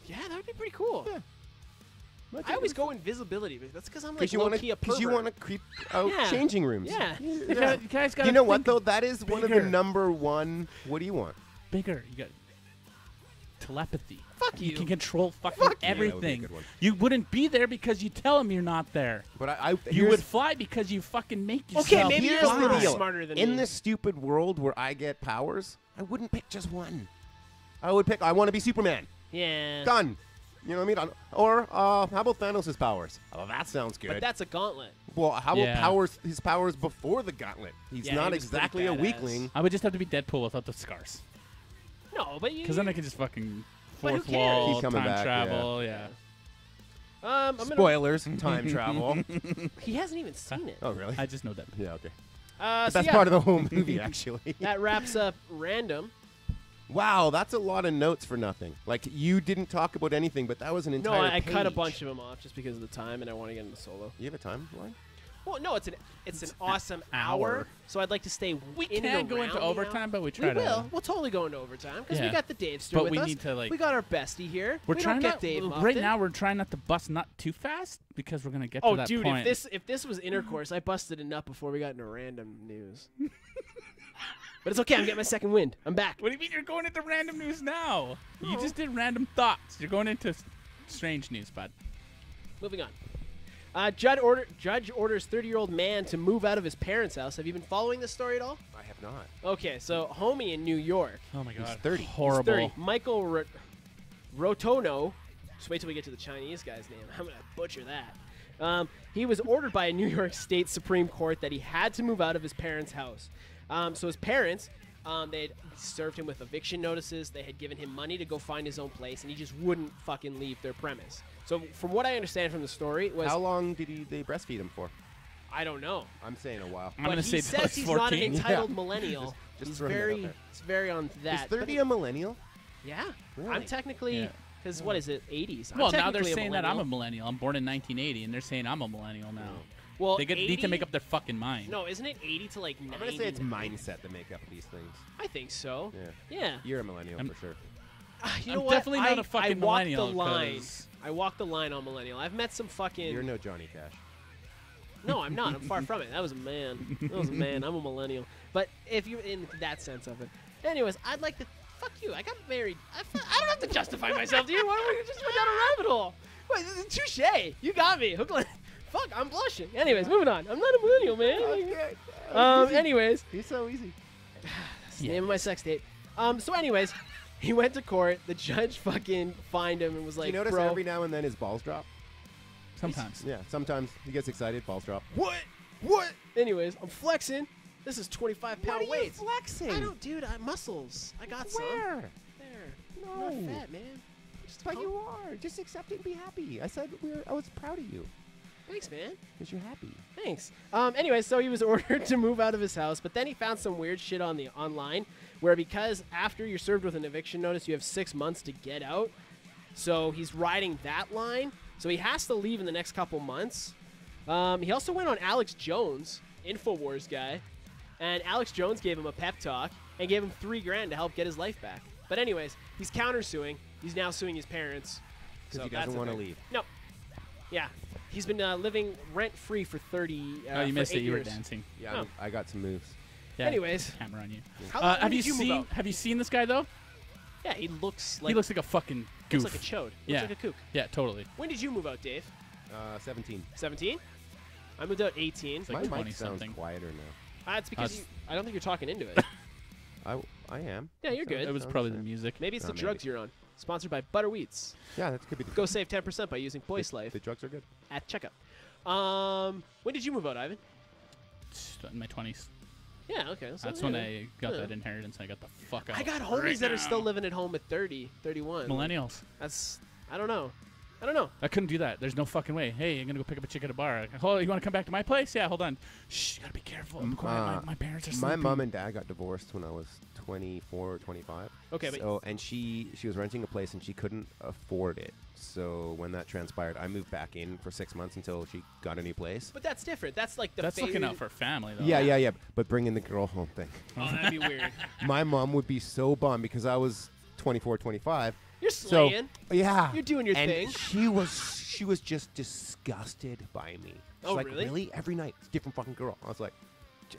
Yeah, that would be pretty cool. Yeah. I always go invisibility, but that's because I'm like Because you low want key a to pervert. creep out Yeah. changing rooms. Yeah. You Yeah. guys got You know what though? That is one of the bigger. number one. What do you want? Bigger. You got telepathy. Fuck You you. can control fucking Fuck you. Yeah, that would be a everything. good one. You wouldn't be there because you tell them you're not there. But I You here's- would fly because you fucking make yourself Okay, maybe you're here's a the little deal. smarter than In me. this stupid world where I get powers, I wouldn't pick just one. I would pick. I want to be Superman. Yeah. Done. You know what I mean? Or how about Thanos' powers? Oh, that sounds good. But that's a gauntlet. well, how Yeah. about his powers before the gauntlet? He's Yeah, not he was pretty exactly a badass. weakling. I would just have to be Deadpool without the scars. No, but you. Because then I could just fucking But who fourth cares? wall, Keep coming time back, travel, yeah. I'm gonna. Spoilers, time travel. He hasn't even seen it. Oh, really? I just know that. Yeah, okay. So That's yeah, part of the whole movie, actually. that wraps up random. Wow, that's a lot of notes for nothing. Like, you didn't talk about anything, but that was an No, entire I cut a page. bunch of them off just because of the time, and I want to get into solo. You have a timeline? Well, no, it's an awesome hour, so I'd like to stay. We in and can't go around into the overtime, hour. but we We try to. will. We'll totally go into overtime because we Yeah. got the Davester But with we us. need to, like- we got our bestie here. We're we trying don't not. get Dave Right Muffin. now, we're trying not to bust nut too fast because we're gonna get Oh, to that dude, point. if this was intercourse, I busted a nut before we got into random news. But it's okay. I'm getting my second wind. I'm back. What do you mean you're going into random news now? You just did random thoughts. You're going into strange news, bud. Moving on. Judge orders 30-year-old man to move out of his parents' house. Have you been following this story at all? I have not. Okay, so homie in New York. Oh my God. 30. He's Horrible. 30. Michael Rotono. Just wait till we get to the Chinese guy's name. I'm going to butcher that. He was ordered by a New York State Supreme Court that he had to move out of his parents' house. So his parents, they had served him with eviction notices. They had given him money to go find his own place, and he just wouldn't fucking leave their premise. So from what I understand from the story was, How long did they breastfeed him for? I don't know. I'm saying a while. I'm But gonna he say till says he's he's not an 14. entitled Yeah. millennial. Just He's throwing that out very, there. it's very on that. Is but 30 a millennial? yeah, Really? I'm technically, Yeah. because what is it, 80s? I'm Well, now they're technically saying that I'm a millennial. millennial. I'm born in 1980, and they're saying I'm a millennial now. Well, They need to 80 make up their fucking mind. No, isn't it 80 to like 90? I'm going to say it's mindset that make up these things. I think so. Yeah. Yeah. You're a millennial I'm- for sure. You I'm know what? definitely not a fucking I walked millennial, the line. 'cause- I walked the line on millennial. I've met some fucking. You're no Johnny Cash. No, I'm not. I'm far from it. That was a man. That was a man. I'm a millennial. But if you're in that sense of it. Anyways, I'd like to. Fuck you. I got married. I don't have to justify myself to you. Why don't we just went down a rabbit hole? Wait, this is touche. You got me. Hook, line. Fuck, I'm blushing. Anyways, moving on. I'm not a millennial, man. Anyways. He's so easy. That's the name of my sex tape. So anyways, he went to court. The judge fucking fined him and was like, you notice bro. every now and then his balls drop? Sometimes. Yeah, sometimes he gets excited, balls drop. What? Anyways, I'm flexing. This is 25-pound weights. flexing? I don't, dude. I muscles. I got some. Where? There. No. I'm not fat, man. Just But pump. you are. Just accept it and be happy. I said I was proud of you Thanks, man. because you're happy. Thanks. Anyway, so he was ordered to move out of his house, but then he found some weird shit on the online, where because after you're served with an eviction notice, you have 6 months to get out. So he's riding that line. So he has to leave in the next couple months. He also went on Alex Jones, InfoWars guy, and Alex Jones gave him a pep talk and gave him $3,000 to help get his life back. But anyways, he's countersuing. He's now suing his parents. Because So he that's doesn't the want to thing. leave. No. Yeah. He's been living rent-free for 30 Oh, you for missed 8 it. You were years. dancing. Yeah, Oh. I got some moves. Yeah, Anyways. camera on you. How when Have you did you move seen? out? Have you seen this guy though? Yeah, he looks like He looks like a fucking goof. looks like a chode. Yeah. Looks like a kook. Yeah, totally. When did you move out, Dave? 17. 17? I moved out 18. like My 20 mic sounds something. quieter now. It's because Us. I don't think you're talking into it. I am. Yeah, you're good. It was Sounds probably the the same. music. Maybe it's the maybe. drugs you're on. Sponsored by Butter Wheats. Yeah, that could be the. Go save 10% by using Voice Life The drugs are good. at checkout. When did you move out, Ivan? In my 20s. Yeah, okay. So, That's when yeah. I got Yeah. that inheritance. I got the fuck out. I got homies right that are still now. living at home at 30, 31. Millennials. That's, I don't know. I don't know. I couldn't do that. There's no fucking way. Hey, I'm gonna go pick up a chick at a bar. Hold, you want to come back to my place? Yeah, hold on. Shh, you gotta be careful. I'm quiet. My parents are My sleeping. mom and dad got divorced when I was 24 or 25. Okay, but So, and she was renting a place and she couldn't afford it. So when that transpired, I moved back in for 6 months until she got a new place. but that's different. That's like the That's looking favored- out for family though. Yeah. But bringing the girl home thing. Oh, that'd be weird. My mom would be so bummed because I was 24, 25. You're So slaying. yeah, You're doing your and thing. She was just disgusted by me. She's Oh, like, really? Every night, it's a different fucking girl. I was like,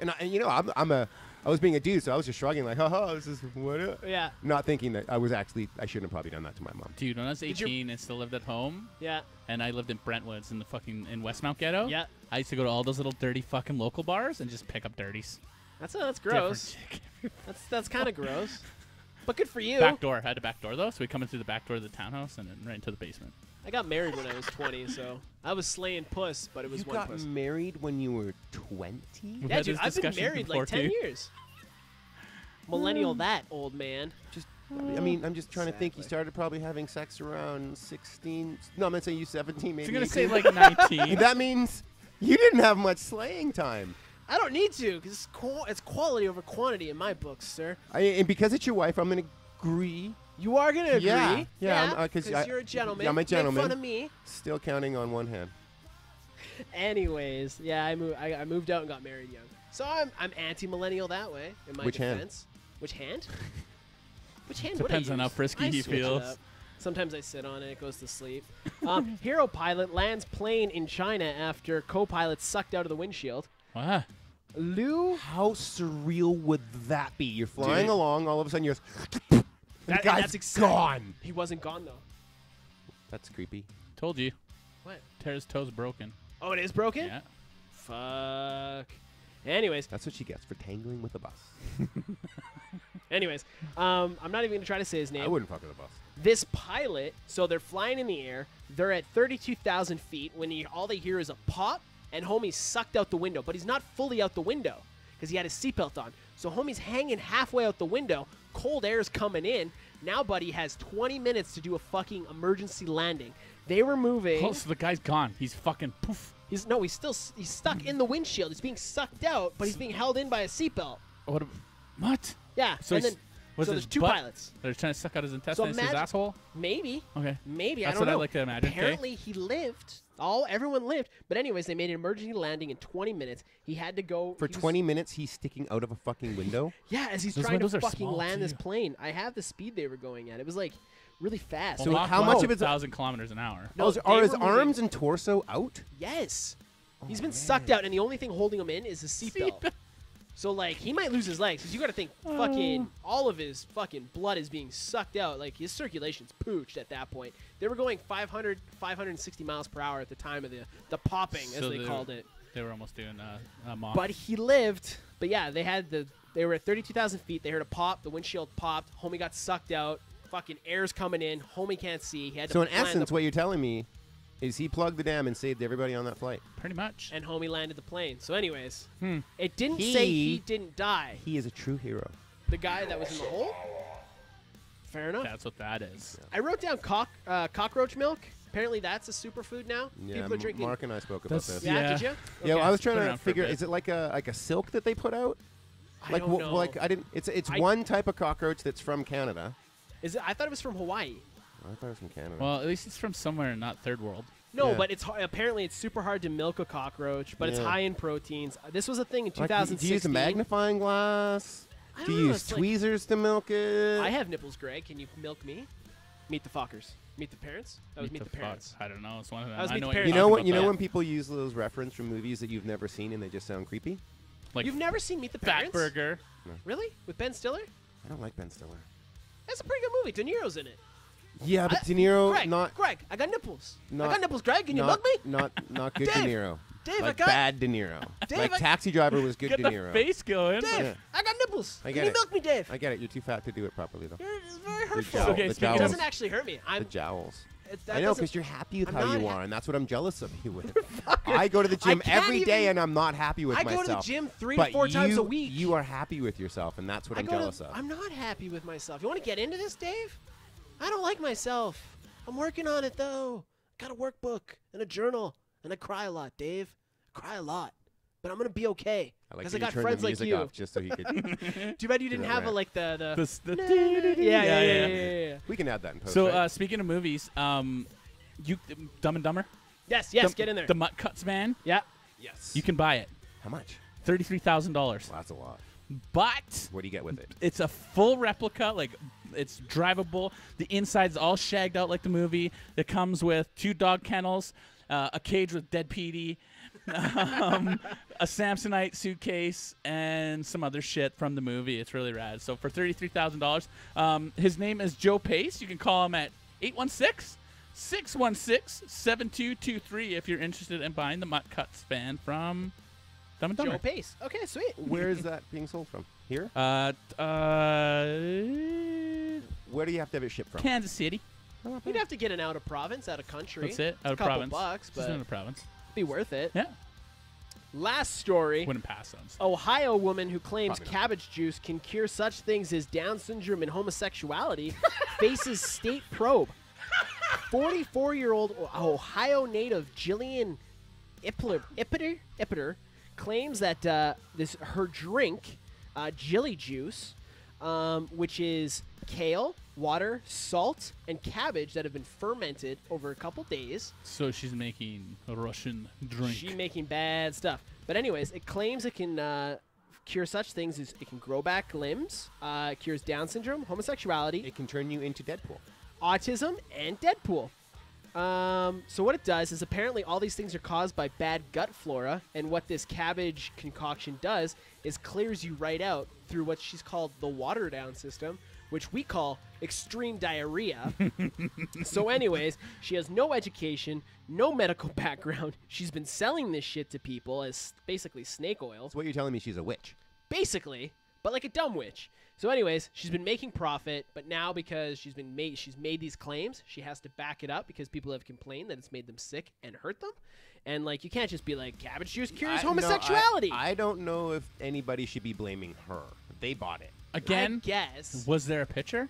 and you know, I was being a dude, so I was just shrugging like, haha, this is what up. Yeah, Not thinking that I shouldn't have probably done that to my mom. Dude, when I was Did you- 18 and still lived at home, yeah. and I lived in Brentwoods in the in Westmount Ghetto. Yeah. I used to go to all those little dirty fucking local bars and just pick up dirties. That's gross. Different chick. That's kind of gross. But good for you. Back door. I had a back door though, so we come in through the back door of the townhouse and then right into the basement. I got married when I was 20, so I was slaying puss, but it was You one got puss. married when you were 20? We've Yeah, had dude, this I've been discussion married before, like 10 too. years. Millennial that, old man. Just, I mean, I'm just trying to think. You Exactly. started probably having sex around 16. No, I'm gonna say you 17, maybe. So you're gonna say 18. like 19. That means you didn't have much slaying time. I don't need to, because it's quality over quantity in my books, sir. And because it's your wife, I'm gonna agree. You are gonna agree? Yeah, I'm, 'cause you're a gentleman. Yeah, I'm a gentleman. Make fun of me. Still counting on one hand. Anyways, yeah, I moved out and got married young. So I'm anti-millennial that way. In my Which hand? defense. Which hand? Which hand? would I Depends on how use? frisky I he switch it feels. up. Sometimes I sit on it, it goes to sleep. Hero pilot lands plane in China after co-pilot sucked out of the windshield. What? Liu. How surreal would that be? You're flying Dude. along, all of a sudden you're the guy's that's exactly, gone. He wasn't gone though. That's creepy. Told you. What? Tears toes broken. Oh, it is broken? Yeah. Fuck. Anyways, That's what she gets for tangling with a bus. I'm not even going to try to say his I name. wouldn't fuck with a bus. This pilot, so they're flying in the air. They're at 32,000 feet when all they hear is a pop, and homie's sucked out the window. But he's not fully out the window because he had his seatbelt on. So homie's hanging halfway out the window. Cold air's coming in. Now buddy has 20 minutes to do a fucking emergency landing. They were moving. Oh, so the guy's gone. He's fucking poof. He's stuck in the windshield. He's being sucked out, but he's being held in by a seatbelt. What? What? Yeah. So and he's- then was so his there's two butt- pilots. They're trying to suck out his intestines, his imagine- asshole. Maybe. Okay. Maybe. That's I don't what I know. like to imagine, okay. Apparently he lived. Everyone lived. But anyways, they made an emergency landing in 20 minutes. He had to go For he was- 20 minutes, he's sticking out of a fucking window. Yeah, as he's Those trying to windows are fucking small, land this too. plane. I have the speed they were going at. It was like really fast. So Mach how 1 much is of it's- 1,000 kilometers an hour? No, are they his were moving- arms and torso out? Yes. He's been sucked out, and the only thing holding him in is his seatbelt. So, like, he might lose his legs, because you got to think fucking all of his fucking blood is being sucked out. Like, his circulation's pooched at that point. They were going 560 miles per hour at the time of the popping, So as they called it. They were almost doing a Mach. But he lived. But, yeah, they were at 32,000 feet. They heard a pop. The windshield popped. Homie got sucked out. Fucking air's coming in. Homie can't see. He had to So in land essence, the what you're telling me is he plugged the dam and saved everybody on that flight. Pretty much. and homie landed the plane. So, anyways, Hmm. it didn't He- say he didn't die. He is a true hero. The guy that was in the hole? Fair enough. That's what that is. I wrote down cockroach milk. Apparently that's a superfood now. Yeah, People are drinking. Mark and I spoke about That's- this. Yeah, Yeah. did you? Yeah, Okay. I was trying been to around for a figure. bit. Is it like a silk that they put out? I Like don't know. I didn't. It's I- one type of cockroach that's from Canada. Is it? I thought it was from Hawaii. I thought it was from Canada. Well, at least it's from somewhere, not third world. No, Yeah. but apparently it's super hard to milk a cockroach, but it's Yeah. high in proteins. This was a thing in Like, 2016. do you use a magnifying glass? I Do don't you know, use it's like- tweezers to milk it? I have nipples, Greg. Can you milk me? Meet the Fockers. Meet the Parents? That was Meet the fuck? Parents. I don't know. It's one of them. That was I Meet know the what Parents. You you're know talking what? about, You know though. when people use those reference from movies that you've never seen and they just sound creepy? Like You've never seen Meet the Fat Parents? Burger. Really? With Ben Stiller? I don't like Ben Stiller. That's a pretty good movie. De Niro's in it. Yeah, but I- De Niro Greg, I got nipples. I not- got nipples, Greg. Can you not, milk me? Not good De Dave, Niro. Dave, I like got- bad De Niro. Dave, like I- Taxi Driver was good Get De the Niro. face going. Dave, Yeah. I got nipples. I Can get you it. milk me, Dave? I get it. You're too fat to do it properly though. It's very The hurtful. jowl- Okay, the speaking of- It jowls. doesn't actually hurt me. The jowls. That I know doesn't- because you're happy with I'm how not you ha- are, and that's what I'm jealous of you with. I go to the gym can't every day, even- and I'm not happy with I myself. go to the gym 3 but to 4 times a you- week. You are happy with yourself, and that's what I'm jealous of. I'm not happy with myself. You want to get into this, Dave? I don't like myself. I'm working on it though. Got a workbook and a journal, and I cry a lot, Dave. I cry a lot, but I'm gonna be okay I like because that I got you turned friends the like music you. off just so he could. Too bad you didn't that have rant. like the Yeah. We can add that in post. So right? speaking of movies, you Dumb and Dumber. Yes, The- get in there. The Mutt Cuts van. Yeah. yes. You can buy it. How much? $33,000. Well, that's a lot. But What do you get with it? it's a full replica. Like it's drivable. The inside's all shagged out like the movie. It comes with 2 dog kennels, a cage with dead Petey, a Samsonite suitcase, and some other shit from the movie. It's really rad. So for $33,000, his name is Joe Pace. You can call him at 816-616-7223 if you're interested in buying the Mutt Cuts van from Dumb and Dumber. Joe Pace. Okay, sweet. Where is that being sold from? Here? Where Where do you have to have it shipped from? Kansas City. You'd have to get an out of province, out of country. That's it. It's Out a of couple province. bucks, Just but in a province. be worth it. Yeah. Last story. Wouldn't pass on. Ohio woman who claims Probably not. cabbage juice can cure such things as Down syndrome and homosexuality faces state probe. 44-year-old Ohio native Jillian Ipiter claims that her drink, Jilly Juice, which is kale, water, salt, and cabbage that have been fermented over a couple days. So she's making a Russian drink. She's making bad stuff. But anyways, it claims it can cure such things as it can grow back limbs, cures Down syndrome, homosexuality, It can turn you into Deadpool. autism, and Deadpool. So what it does is apparently all these things are caused by bad gut flora, and what this cabbage concoction does is clears you right out through what she's called the water down system, which we call extreme diarrhea. So anyways, she has no education, no medical background. She's been selling this shit to people as basically snake oil. So what you're telling me, she's a witch? Basically, but like a dumb witch. So anyways, she's been making profit, but now because she's made these claims, she has to back it up because people have complained that it's made them sick and hurt them. And like you can't just be like cabbage juice cures homosexuality. I don't know if anybody should be blaming her. They bought it. Again, I guess was there a picture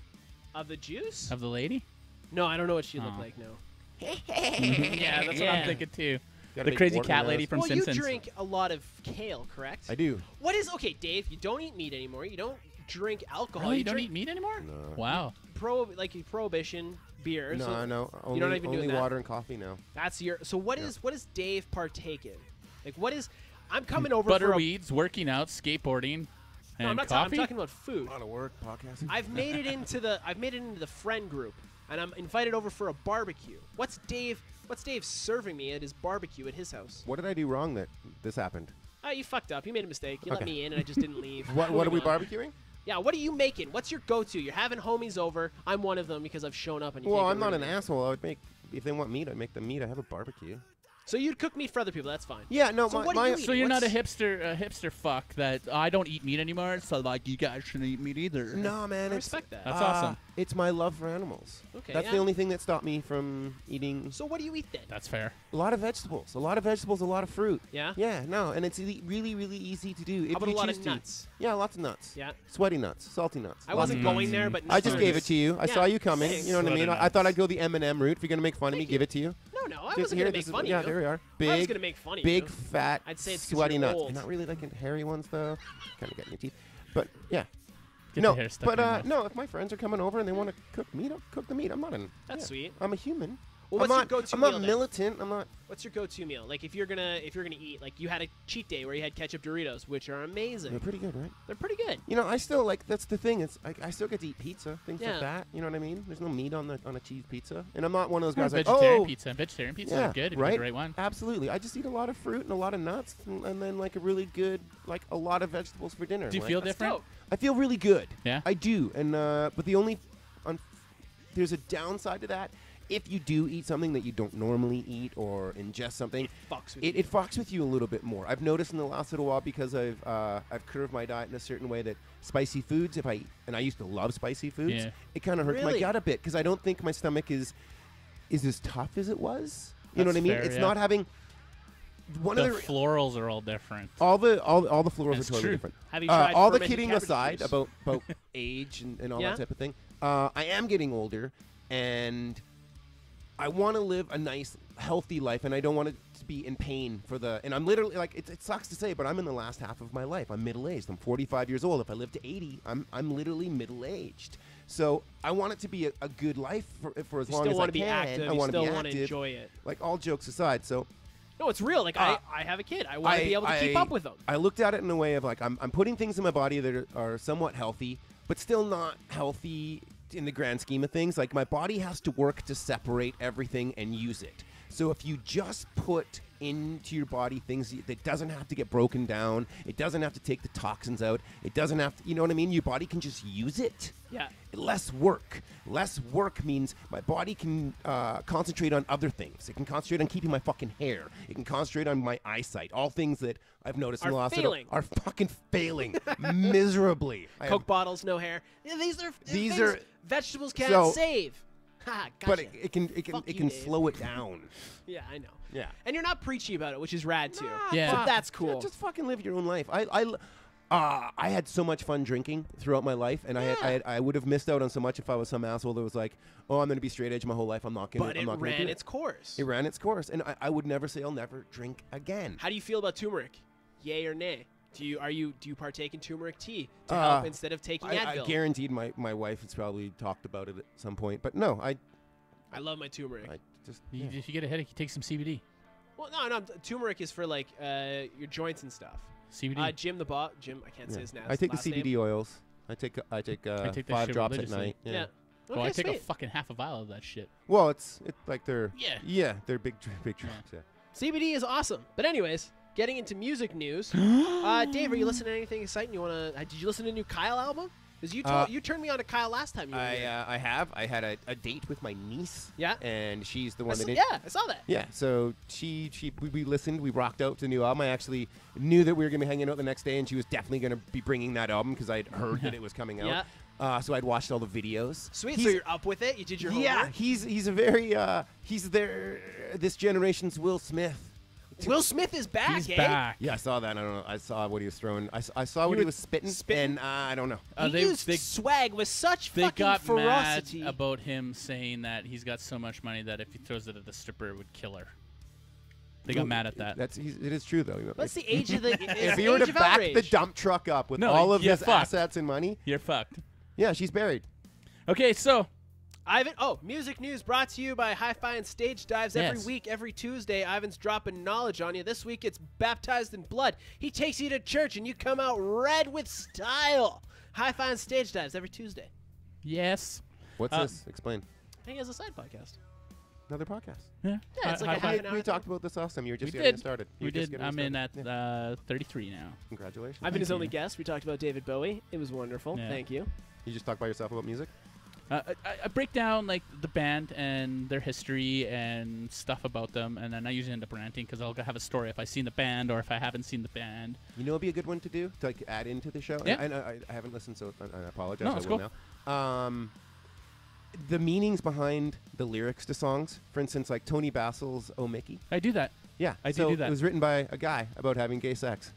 of the juice? of the lady? No, I don't know what she looked Oh. like. No. Yeah, that's what Yeah. I'm thinking too. Got a The big crazy wart in cat her lady nose. from Well, Simpsons. you drink a lot of kale, correct? I do. What is okay, Dave? You don't eat meat anymore. You don't drink alcohol. Really? You don't drink eat meat anymore? No. Wow. prohibition beer. No, so no. Only, you're not even only doing that? water and coffee now. That's your. So what Yeah. is what does Dave partake in? Like what is? I'm coming over Butter for a, weeds, working out, skateboarding, and No, I'm not coffee. I'm talking about food. A lot of work, podcasting. I've made it into the friend group, and I'm invited over for a barbecue. What's Dave serving me at his barbecue at his house? What did I do wrong that this happened? You fucked up. You made a mistake. You let Okay. me in, and I just didn't leave. What are we Moving on. barbecuing? Yeah, what are you making? What's your go-to? You're having homies over. I'm one of them because I've shown up and you Well, can't I'm get not rid an of me. asshole. I would make if they want meat, I'd make them meat. I have a barbecue. So you'd cook meat for other people. That's fine. Yeah, no, So my, what do my you eat? So you're not a What's- hipster fuck that I don't eat meat anymore. So like you guys shouldn't eat meat either. no, man. I It's, respect that. That's awesome. It's my love for animals. Okay, That's yeah. the only thing that stopped me from eating So what do you eat then? That's fair. a lot of vegetables. A lot of vegetables, a lot of fruit. Yeah? Yeah, no, and it's really, really easy to do. If How about you a lot choose of to. nuts? Yeah, lots of nuts. Yeah. Sweaty nuts, salty nuts. I lots wasn't of going nuts. there, but I just nuts gave are it to you. I Yeah, saw you coming. thanks. You know what I mean? Sweaty I thought I'd nuts. go the M&M route. If you're gonna make fun of me, Thank give you. it to you. No, I Just wasn't here, gonna make this is- fun yeah, of you. there we are. I was Big, gonna make fun of big, you. fat, I'd say it's 'cause sweaty you're nuts. old. You're not really liking hairy ones though. Kind of getting your teeth. But yeah. Get no, the hair stuck but in your mouth. no. If my friends are coming over and they want to cook meat, I'll cook the meat. I'm not an. That's sweet. I'm a human. Well, I'm what's your not, go-to I'm not meal then? militant. I'm not. What's your go-to meal? Like if you're gonna eat, like you had a cheat day where you had ketchup Doritos, which are amazing. They're pretty good, right? They're pretty good. You know, I still like. That's the thing. It's I still get to eat pizza, things Yeah. like that. You know what I mean? There's no meat on a cheese pizza, and I'm not one of those Or guys like, vegetarian oh, pizza. Vegetarian pizza yeah, are good. If right? you get the right one. Absolutely. I just eat a lot of fruit and a lot of nuts, and then like a really good, like a lot of vegetables for dinner. Do you Like, feel That's different? dope. I feel really good. Yeah. I do, and but the only, there's a downside to that. If you do eat something that you don't normally eat or ingest something, Fucks with it fucks with you a little bit more. I've noticed in the last little while because I've curved my diet in a certain way that spicy foods, if I eat, and I used to love spicy foods, Yeah. it kind of hurts my Really? gut a bit because I don't think my stomach is as tough as it was. You know what I That's mean? fair, It's yeah. not having one The of the florals are all different. all the florals That's are totally true. different. Have you tried all the fermented kidding cabbage aside juice? about age and all Yeah? that type of thing, I am getting older and I want to live a nice, healthy life, and I don't want to be in pain for the. And I'm literally like, it sucks to say, but I'm in the last half of my life. I'm middle aged. I'm 45 years old. If I live to 80, I'm literally middle aged. So I want it to be a good life for as You long still as want I to be can. active. I You want to still be want to active. enjoy it. Like all jokes aside, so No, it's real. Like I have a kid. I want to be able to keep up with them. I looked at it in a way of like I'm putting things in my body that are somewhat healthy, but still not healthy in the grand scheme of things. Like my body has to work to separate everything and use it. So if you just put into your body things that doesn't have to get broken down, it doesn't have to take the toxins out, it doesn't have to, you know what I mean? Your body can just use it. Yeah. Less work. Less work means my body can concentrate on other things. It can concentrate on keeping my fucking hair. It can concentrate on my eyesight. All things that I've noticed in Are the last failing. are fucking failing miserably. I have- Coke bottles, no hair. Yeah, these These things are- vegetables can't so- save. Ha, gotcha. but it can Fuck you, can Dave. slow it down. Yeah, I know. Yeah. And you're not preachy about it, which is rad too. Yeah. So fuck. that's cool. Just fucking live your own life. I had so much fun drinking throughout my life, and I would have missed out on so much if I was some asshole that was like, "Oh, I'm going to be straight edge my whole life. I'm not going But to." it I'm not gonna ran do its course. It ran its course, and I would never say I'll never drink again. How do you feel about turmeric? Yay or nay? Do you partake in turmeric tea to help instead of taking Advil? I guaranteed my wife has probably talked about it at some point, but no, I love my turmeric. just If you get a headache, you take some CBD. Well, no, turmeric is for like your joints and stuff. CBD. Jim, I can't say his name. I take the CBD name. oils. I take that 5 shit drops at religiously. night. Yeah. Oh, Okay, I take a sweet. fucking half a vial of that shit. Well, it's like they're they're big drops. Yeah. CBD is awesome. But anyways, getting into music news. Dave, are you listening to anything exciting? Did you listen to the new Kyle album? Because you turned me on to Kyle last time you were here. I have. I had a date with my niece. Yeah. And she's the one that. I saw that. Yeah. So we listened. We rocked out to the new album. I actually knew that we were gonna be hanging out the next day, and she was definitely gonna be bringing that album because I'd heard that it was coming out. Yeah. So I'd watched all the videos. Sweet. So you're up with it? You did your homework? Yeah. He's a very he's this generation's Will Smith. Will Smith is back, He's eh? back. Yeah, I saw that. I don't know. I saw what he was throwing. I saw what he was spitting, and I don't know. He used swag with such They fucking got ferocity. mad about him saying that he's got so much money that if he throws it at the stripper, it would kill her. They got mad at that. It is true though. What's the age of the? If he were to back the dump truck up with all of his assets and money, You're fucked. yeah, she's buried. Okay, so Ivan, music news brought to you by Hi-Fi and Stage Dives. Every Yes. week, every Tuesday, Ivan's dropping knowledge on you. This week, it's baptized in blood. He takes you to church, and you come out red with style. Hi-Fi and Stage Dives every Tuesday. yes. What's this? Explain. I think he has a side podcast. Another podcast. Yeah, Yeah, it's like a half an hour. We talked about this last time. You were just We getting did. started. You We were just did. getting I'm in started. at 33 now. Congratulations. I've been his Thank only you. guest. We talked about David Bowie. It was wonderful. Yeah. Thank you. You just talk by yourself about music. I break down like the band and their history and stuff about them, and then I usually end up ranting because I'll have a story if I've seen the band or if I haven't seen the band. You know, it'd be a good one to do to like add into the show. Yeah. I haven't listened, so I apologize. No, I it's will cool. now. The meanings behind the lyrics to songs, for instance, like Tony Bassel's "Oh Mickey." I do that. Yeah, I so do that. It was written by a guy about having gay sex.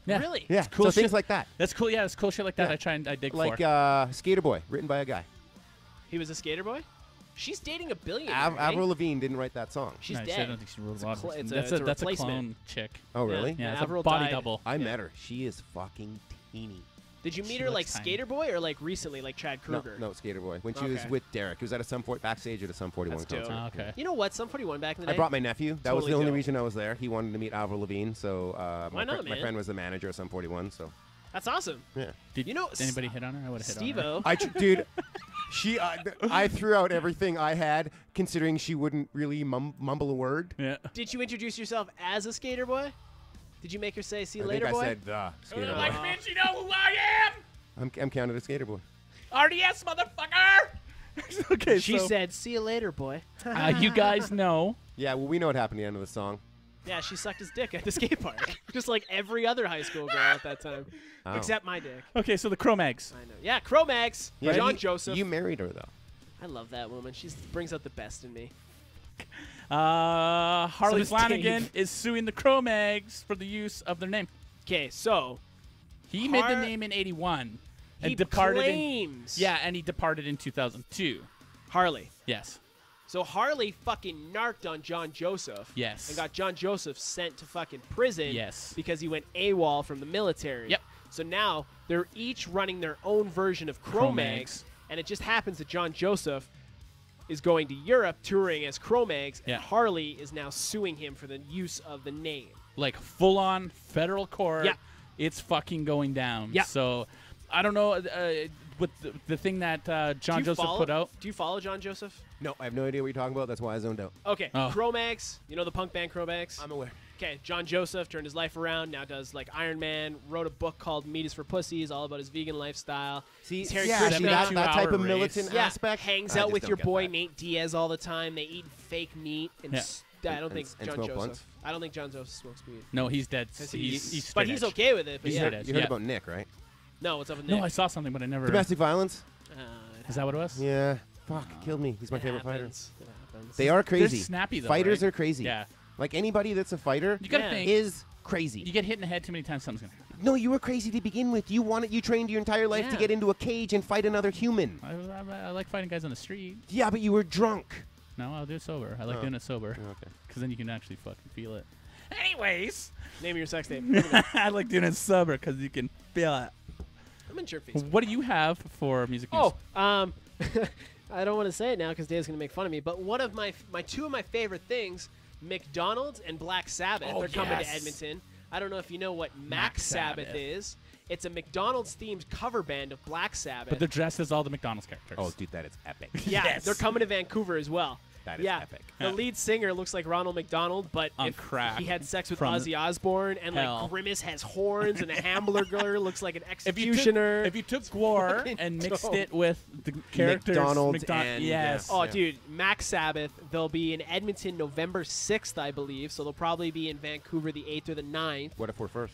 Yeah. Really? Yeah, It's cool so shit. things like that. That's cool. Yeah, it's cool shit like that. Yeah. I try and I dig Like for. Skater Boy, written by a guy. He was a skater boy? She's dating a billionaire. Avril Lavigne didn't write that song. She's Nice. I dead. don't think she wrote It's a a lot cl- of it's a- That's it's a that's a replacement. clone chick. Oh, really? Yeah, it's Avril a body died. double. I met her. She is fucking teeny. Did you meet She her like looks tiny. skater boy or like recently like Chad No, Kruger? no, Skater Boy. When she was Okay. with Derek, it was at a backstage at a Sum 41 That's dope. concert. Oh, okay. You know what? Sum 41 back in the day. I brought my nephew. That was Totally the only dope. reason I was there. He wanted to meet Avril Lavigne, so Why not, my man? friend was the manager of Sum 41. So That's awesome. yeah, Did You know, anybody hit on her? I would have hit on her. Steve-O. dude, she I threw out everything I had, considering she wouldn't really mumble a word. Yeah. Did you introduce yourself as a skater boy? Did you make her say "See you I later, think boy"? I said the Skater Like Boy. me, you know who I am? I'm counted a Skater Boy. RDS, motherfucker. Okay, She so said "See you later, boy." you guys know. Yeah, well, we know what happened at the end of the song. Yeah, she sucked his dick at the skate park, just like every other high school girl at that time, Oh. except my dick. Okay, so the Cro-Mags. I know. Yeah, Cro-Mags. Yeah, John Joseph. You married her though. I love that woman. She brings out the best in me. Harley does Flanagan Dave. is suing the Cro-Mags for the use of their name. Okay, so He made the Har- name in '81 and he departed. claims And he departed in 2002. Harley. Yes. So Harley fucking narked on John Joseph. Yes. And got John Joseph sent to fucking prison. Yes. Because he went AWOL from the military. Yep. So now they're each running their own version of Cro-Mags. And it just happens that John Joseph is going to Europe touring as Cro-Mags. Yeah. And Harley is now suing him for the use of the name. Like full-on federal court. Yeah. It's fucking going down. Yeah. So I don't know. With the thing that John Joseph put out. Do you follow John Joseph? No, I have no idea what you're talking about. That's why I zoned out. Okay. Oh. Cro-Mags. You know the punk band Cro-Mags? I'm aware. Okay, John Joseph turned his life around. Now does like Iron Man. Wrote a book called Meat is for Pussies, all about his vegan lifestyle. See, He's Harry yeah, Krishna. see that 72-hour type of race. militant Yeah, aspect. hangs I out just with don't your get boy that. Nate Diaz all the time. They eat fake meat and Yeah. I don't think and John smoke Joseph. blunts. I don't think John Joseph smokes weed. No, he's dead. 'Cause He's but straight he's edge. okay with it. But He's yeah. straight edge. You heard Yeah. about Nick, right? No, what's up with No, Nick? I saw something, but I never. Domestic violence. It Is that what it was? Yeah. Fuck, killed me. He's my favorite fighter. happens. It happens. They are They're crazy. snappy though. Fighters right? are crazy. Yeah. Like anybody that's a fighter You gotta Yeah. think. is crazy. You get hit in the head too many times, something's gonna happen. No, you were crazy to begin with. You trained your entire life to Yeah. get into a cage and fight another human. I like fighting guys on the street. Yeah, but you were drunk. No, I'll do it sober. I like Oh. doing it sober Okay. because then you can actually fucking feel it. Anyways, Name of your sex tape. I like doing it sober because you can feel it. I'm in your face. What do you have for music news? Oh, I don't want to say it now because Dave's gonna make fun of me. But one of my two of my favorite things, McDonald's and Black Sabbath, Oh, are coming to yes. Edmonton. I don't know if you know what Mac Sabbath Sabbath. is. It's a McDonald's themed cover band of Black Sabbath. But they're dressed as all the McDonald's characters. Oh, dude, that is epic. yeah, Yes. they're coming to Vancouver as well. That is yeah. epic. The Yeah. lead singer looks like Ronald McDonald, but On if crack he had sex with from Ozzy Osbourne, and hell. like Grimace has horns, and the Hamburger looks like an if you executioner. took, if you took Gwar fucking and mixed dope. it with the characters, McDonald's and- yes. Oh, Yeah. dude, Mac Sabbath. They'll be in Edmonton November 6th, I believe. So they'll probably be in Vancouver the 8th or the 9th. What if we're first?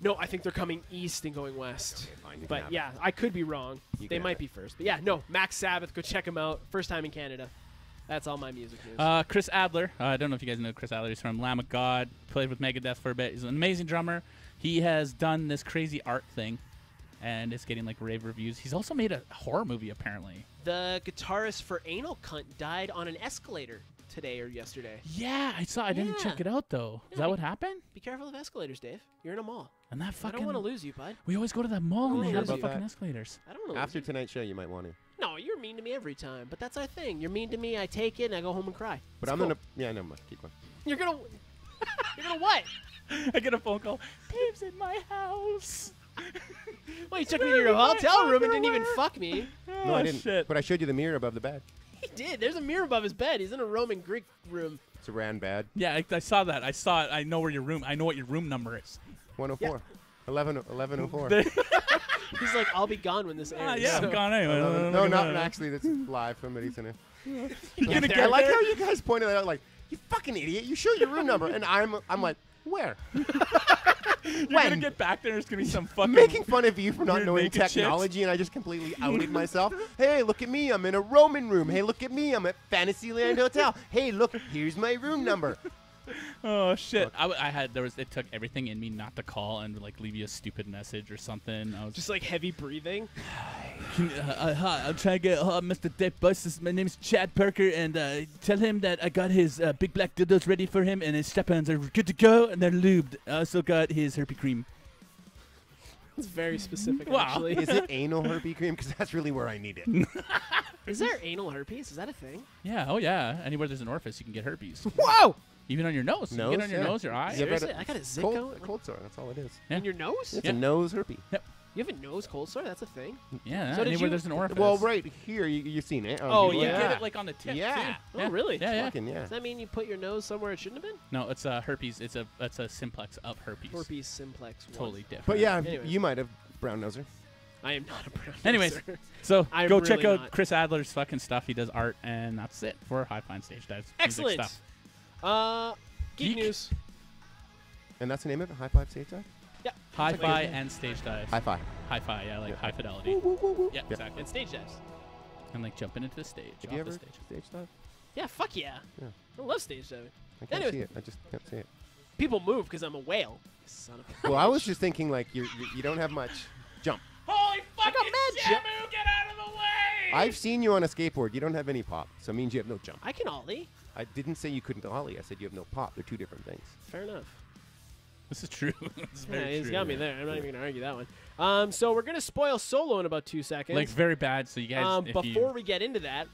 No, I think they're coming east and going west. Okay, fine, you can But have it. yeah, I could be wrong. You They can might have be first. But yeah, no, Mac Sabbath. Go check them out. First time in Canada. That's all my music news. Chris Adler. I don't know if you guys know Chris Adler. He's from Lamb of God. Played with Megadeth for a bit. He's an amazing drummer. He has done this crazy art thing, and it's getting like rave reviews. He's also made a horror movie apparently. The guitarist for Anal Cunt died on an escalator today or yesterday. Yeah, I saw. I didn't Yeah. check it out though. Is Yeah, that what happened? Be careful of escalators, Dave. You're in a mall. And that I fucking. don't want to lose you, bud. We always go to that mall and wanna they have lose the you. fucking escalators. I don't want to After lose you. tonight's show, you might want to. No, you're mean to me every time, but that's our thing. You're mean to me, I take it, and I go home and cry. But It's I'm cool. gonna. Yeah, never mind. Keep going. You're gonna. You're gonna what? I get a phone call. Dave's in my house. Well, you took me to your hotel room and didn't even fuck me. No, Oh, I didn't. shit. But I showed you the mirror above the bed. He did. There's a mirror above his bed. He's in a Roman Greek room. It's a ran bad. Yeah, I saw that. I saw it. I know where your room. I know what your room number is. 104. 1104. He's like, I'll be gone when this airs. Ah, yeah, So- I'm gone anyway. 11 no, not actually. That's live. Somebody's in it. You get gonna there. get I like there? how you guys pointed that out. Like, you fucking idiot. You show your room number, and I'm like, where? You're gonna When? get back there. There's gonna be some fucking. Making fun of you for not Weird knowing naked chicks. technology, and I just completely outed myself. Hey, look at me. I'm in a Roman room. Hey, look at me. I'm at Fantasyland Hotel. Hey, look. Here's my room number. Oh shit! I had there was. It took everything in me not to call and like leave you a stupid message or something. I was Just like heavy breathing. hi, I'm trying to get Mr. Dave Buss. My name's Chad Parker, and tell him that I got his big black dildos ready for him, and his strap-ons are good to go, and they're lubed. I also got his herpy cream. It's very specific, Wow. actually. Is it anal herpy cream? Because that's really where I need it. Is there anal herpes? Is that a thing? Yeah, oh yeah. Anywhere there's an orifice, you can get herpes. Whoa! Even on your nose. You can get on your yeah. nose, your eyes. Yeah, but Seriously? I got a zit cold, going? cold sore. That's all it is. Yeah. In your nose? It's Yeah. a nose herpy. You have a nose cold sore? That's a thing? Yeah, So did anywhere you- there's an orifice. Well, right here, you've seen it. Oh, You yeah. get it like on the tip. Yeah. too. Oh, really? Yeah, yeah. Fucking yeah. Does that mean you put your nose somewhere it shouldn't have been? No, it's herpes. It's a simplex of herpes. Herpes simplex 1. Totally different. But yeah, Anyway. you might have brown noser. I am not a brown Anyways, noser. so I'm go really check out not. Chris Adler's fucking stuff. He does art, and that's it for High Fine Stage Dives. music Excellent. Stuff. Geek Geek. news. And that's the name of it? High Five Stage Dive? Hi-Fi and stage dives. High Five. Hi-Fi, yeah, like Yeah. high fidelity. Woo, woo, woo. Yeah, Yeah. exactly. And stage dives. And like jumping into the stage, Have off you the ever stage. stage dive? Yeah, fuck yeah. Yeah. I love stage diving. I can't Anyways. see it. I just can't see it. People move because I'm a whale. Son of a Well, I was just thinking, like, you don't have much jump. Holy fucking mad Shamu, get out of the way! I've seen you on a skateboard. You don't have any pop, so it means you have no jump. I can ollie. I didn't say you couldn't ollie. I said you have no pop. They're two different things. Fair enough. This is true. This is Yeah, very he's true. got me there. I'm not even going to argue that one. So we're going to spoil Solo in about 2 seconds. Like very bad. So you guys, if Before you, we get into that,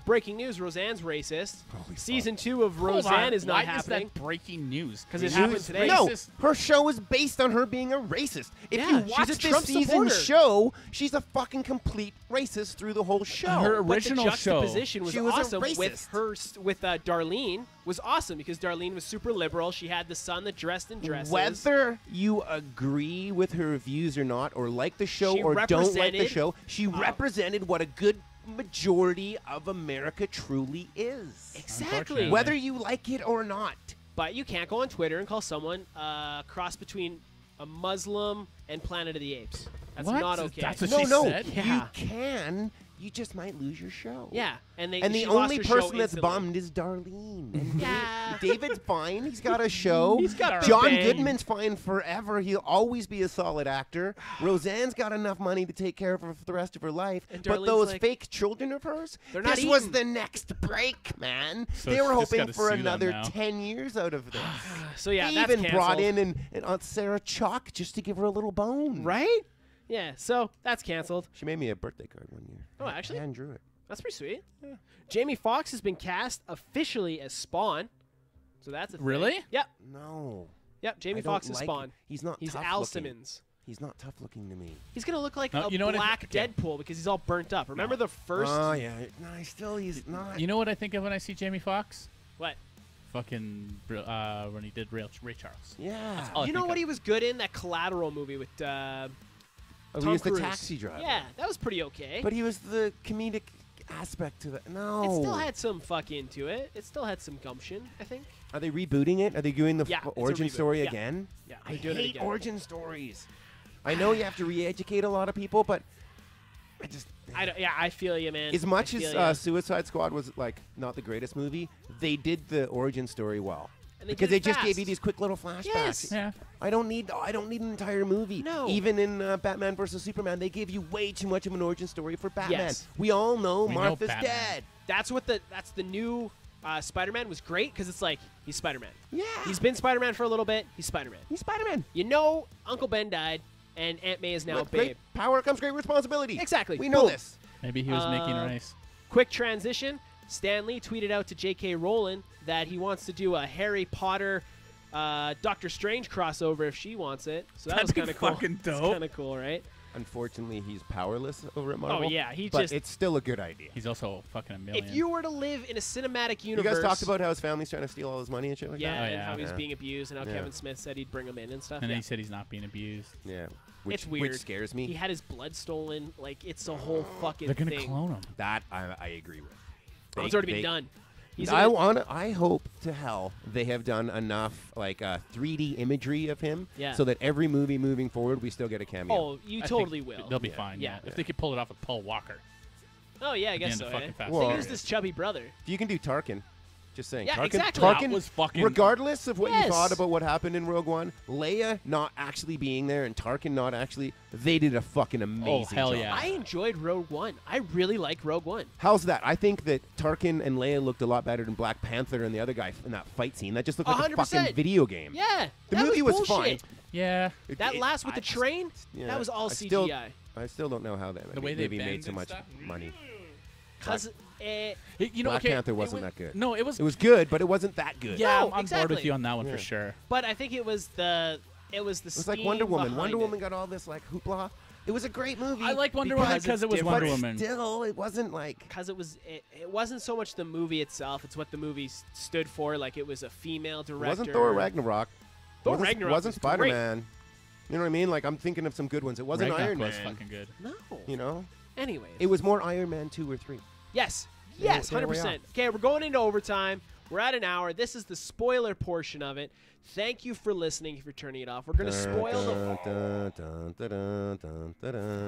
breaking news, Roseanne's racist. Holy Season 2 of Hold Roseanne on, is not why happening. Is that breaking news? 'Cause it News happened today. No, racist? her show is based on her being a racist. If Yeah, you she's watch a this Trump season supporter. show, she's a fucking complete racist through the whole show. Her But original the show. juxtaposition was She was a awesome with racist. her with Darlene was awesome because Darlene was super liberal. She had the son that dressed in dresses. Whether you agree with her views or not, or like the show She or don't like the represented- show, she represented what a good majority of America truly is. Exactly. Unfortunately. Whether you like it or not. But you can't go on Twitter and call someone a cross between a Muslim and Planet of the Apes. That's What? not okay. That's what No, she no, said? you Yeah. can. you just might lose your show. Yeah, and And the she lost only her show person that's instantly. bummed is Darlene. And Yeah. David's fine. He's got a show. He's got Big John Bang. Goodman's fine forever. He'll always be a solid actor. Roseanne's got enough money to take care of her for the rest of her life. And But Darlene's those like, fake children of hers, they're not this was eating. the next break, man. So they were she's just hoping gotta for sue them another now. 10 years out of this. So yeah, They that's even brought canceled. in and Aunt Sarah Chalk just to give her a little bone. Right? Yeah, so that's canceled. She made me a birthday card one year. Oh, actually? I hand drew it. That's pretty sweet. Jamie Foxx has been cast officially as Spawn. So that's a thing. Really? Yep. No. Yep, Jamie I don't Foxx is like Spawn. it. He's not He's tough Al looking. Simmons. He's not tough looking to me. He's going to look like No, a you know what I black think- Deadpool because he's all burnt up. Remember the first... Oh, yeah. No, he's not. You know what I think of when I see Jamie Foxx? What? Fucking when he did Ray Charles. Yeah. all I You know think what of. he was good in? That Collateral movie with Oh, Tom he was the Cruise. taxi driver. Yeah, that was pretty okay. But he was the comedic aspect to it. No. it still had some fuck into it. It still had some gumption, I think. Are they rebooting it? Are they doing the Yeah, it's a origin reboot. story Yeah. again? Yeah, I they're doing it hate again. origin stories. I know you have to re-educate a lot of people, but I just... I feel you, man. As much I feel as ya. Suicide Squad was like not the greatest movie, they did the origin story well. And they Because did they it just gave fast. you these quick little flashbacks. Yes. Yeah. I don't need an entire movie. No. Even in Batman vs Superman, they gave you way too much of an origin story for Batman. Yes. We all know We know Martha's Batman. dead. That's the new Spider-Man was great because it's like he's Spider-Man. Yeah. He's been Spider-Man for a little bit. He's Spider-Man. He's Spider-Man. You know, Uncle Ben died, and Aunt May is now With Babe. great power comes great responsibility. Exactly. We know Boom. this. Maybe he was making rice. Quick transition. Stan Lee tweeted out to J.K. Rowling that he wants to do a Harry Potter, Doctor Strange crossover if she wants it. So that was That'd be kind of cool. fucking It's dope. kind of cool, right? Unfortunately, he's powerless over at Marvel. Oh, yeah, he but just- it's still a good idea. He's also fucking a million. If you were to live in a cinematic You universe, guys talked about how his family's trying to steal all his money and shit like yeah, that? Oh, and yeah. how he's Yeah. being abused, and how Yeah. Kevin Smith said he'd bring him in and stuff. and then yeah. he said he's not being abused. Yeah. Which, It's weird. Which scares me. He had his blood stolen. Like, it's a whole fucking They're gonna thing. clone him. That I agree with. It's already been done. He's I hope to hell they have done enough like 3D imagery of him, Yeah. so that every movie moving forward we still get a cameo. Oh, you I think totally will. They'll be Yeah. fine. Yeah. Yeah. If they could pull it off with Paul Walker. Oh yeah, I At the guess end so. of Eh? fucking Fast Well, They and use Furious. this chubby brother. if you can do Tarkin, just saying. Yeah, Tarkin, exactly. Tarkin That was fucking- regardless of what Yes. you thought about what happened in Rogue One, Leia not actually being there and Tarkin not actually, they did a fucking amazing hell job. yeah. I enjoyed Rogue One. I really like Rogue One. How's that? I think that Tarkin and Leia looked a lot better than Black Panther and the other guy in that fight scene. That just looked like a 100%. fucking video game. Yeah, The that movie was bullshit. fine. Yeah. That last with the train, Yeah, that was all I still- CGI. I still don't know how that The way they movie made bend so and much stuff. money. Cause You know, Black okay, Panther it wasn't was- that good. No, it was. It was good, but it wasn't that good. Yeah, No, I'm bored exactly. with you on that one Yeah. for sure. but I think it was the It was like steam Wonder Woman. behind Wonder it. Woman got all this like hoopla. It was a great movie. I like Wonder Woman because it was Wonder but Woman. Still, it wasn't like. Because it wasn't so much the movie itself; it's what the movie stood for. Like it was a female It director. wasn't Thor Ragnarok. Thor wasn't, Ragnarok wasn't was great. Spider-Man. You know what I mean? Like I'm thinking of some good ones. It wasn't Ragnarok Iron was Man. fucking good. No. You know, Anyways, it was more Iron Man 2 or 3. yes, There- yes, there we 100%. Okay, we're going into overtime. We're at an hour. This is the spoiler portion of it. Thank you for listening. If you're turning it off, we're gonna spoil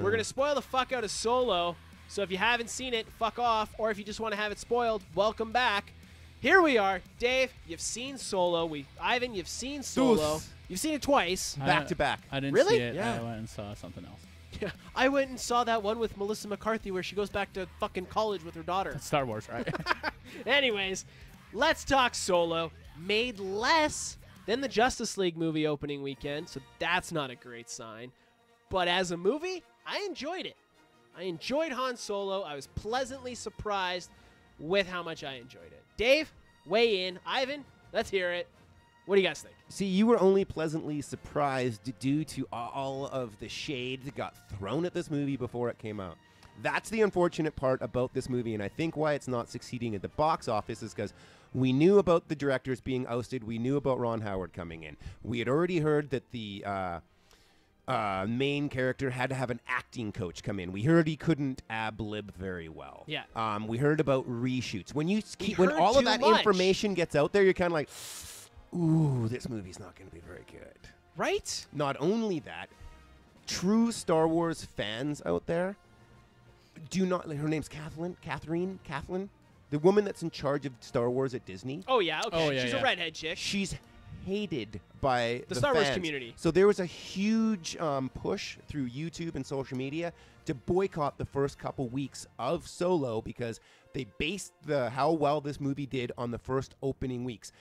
we're gonna spoil the fuck out of Solo. So if you haven't seen it, fuck off. Or if you just want to have it spoiled, welcome back. Here we are, Dave. You've seen Solo. Ivan, you've seen Solo. Deuce. You've seen it twice. Back to back. I didn't Really? see it. Yeah. I went and saw something else. Yeah, I went and saw that one with Melissa McCarthy where she goes back to fucking college with her daughter. That's Star Wars, right? Anyways, let's talk Solo. Made less than the Justice League movie opening weekend, so that's not a great sign. But as a movie, I enjoyed it. I enjoyed Han Solo. I was pleasantly surprised with how much I enjoyed it. Dave, weigh in. Ivan, let's hear it. What do you guys think? See, you were only pleasantly surprised due to all of the shade that got thrown at this movie before it came out. That's the unfortunate part about this movie, and I think why it's not succeeding at the box office is because we knew about the directors being ousted. We knew about Ron Howard coming in. We had already heard that the main character had to have an acting coach come in. We heard he couldn't ad-lib very well. Yeah. We heard about reshoots. When heard all of too that much. information gets out there, you're kind of like, ooh, this movie's not going to be very good. Right? Not only that, true Star Wars fans out there do not. Her name's Catherine, the woman that's in charge of Star Wars at Disney. Oh yeah, okay. Oh, yeah, She's yeah. a redhead chick. She's hated by The Star Wars fans. community. So there was a huge push through YouTube and social media to boycott the first couple weeks of Solo because they based how well this movie did on the first opening weeks.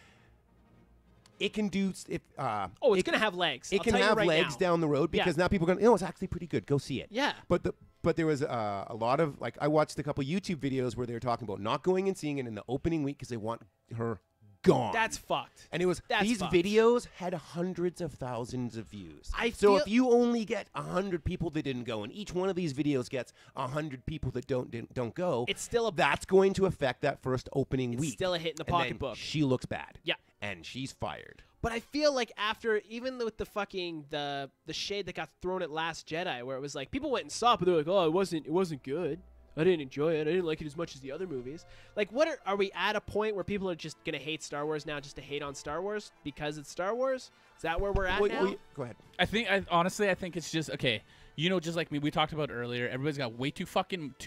It can do. It's gonna have legs. It I'll can tell you have right legs now. down the road because now people are going, it's actually pretty good. Go see it. Yeah. But there was a lot of, like, I watched a couple YouTube videos where they were talking about not going and seeing it in the opening week because they want her gone. That's fucked. And it was That's these fucked. videos had hundreds of thousands of views. So if you only get 100 people that didn't go, and each one of these videos gets 100 people that don't go, It's still that's going to affect that first opening week. still a hit in the And then pocketbook. she looks bad. Yeah. And she's fired. But I feel like after, even with the fucking the shade that got thrown at Last Jedi, where it was like people went and saw it, but they're like, oh, it wasn't good. I didn't enjoy it. I didn't like it as much as the other movies. Like, what are we at a point where people are just gonna hate Star Wars now, just to hate on Star Wars because it's Star Wars? Is that where we're at now? Go ahead. I think honestly, I think it's just okay. You know, just like me, we talked about earlier. Everybody's got way too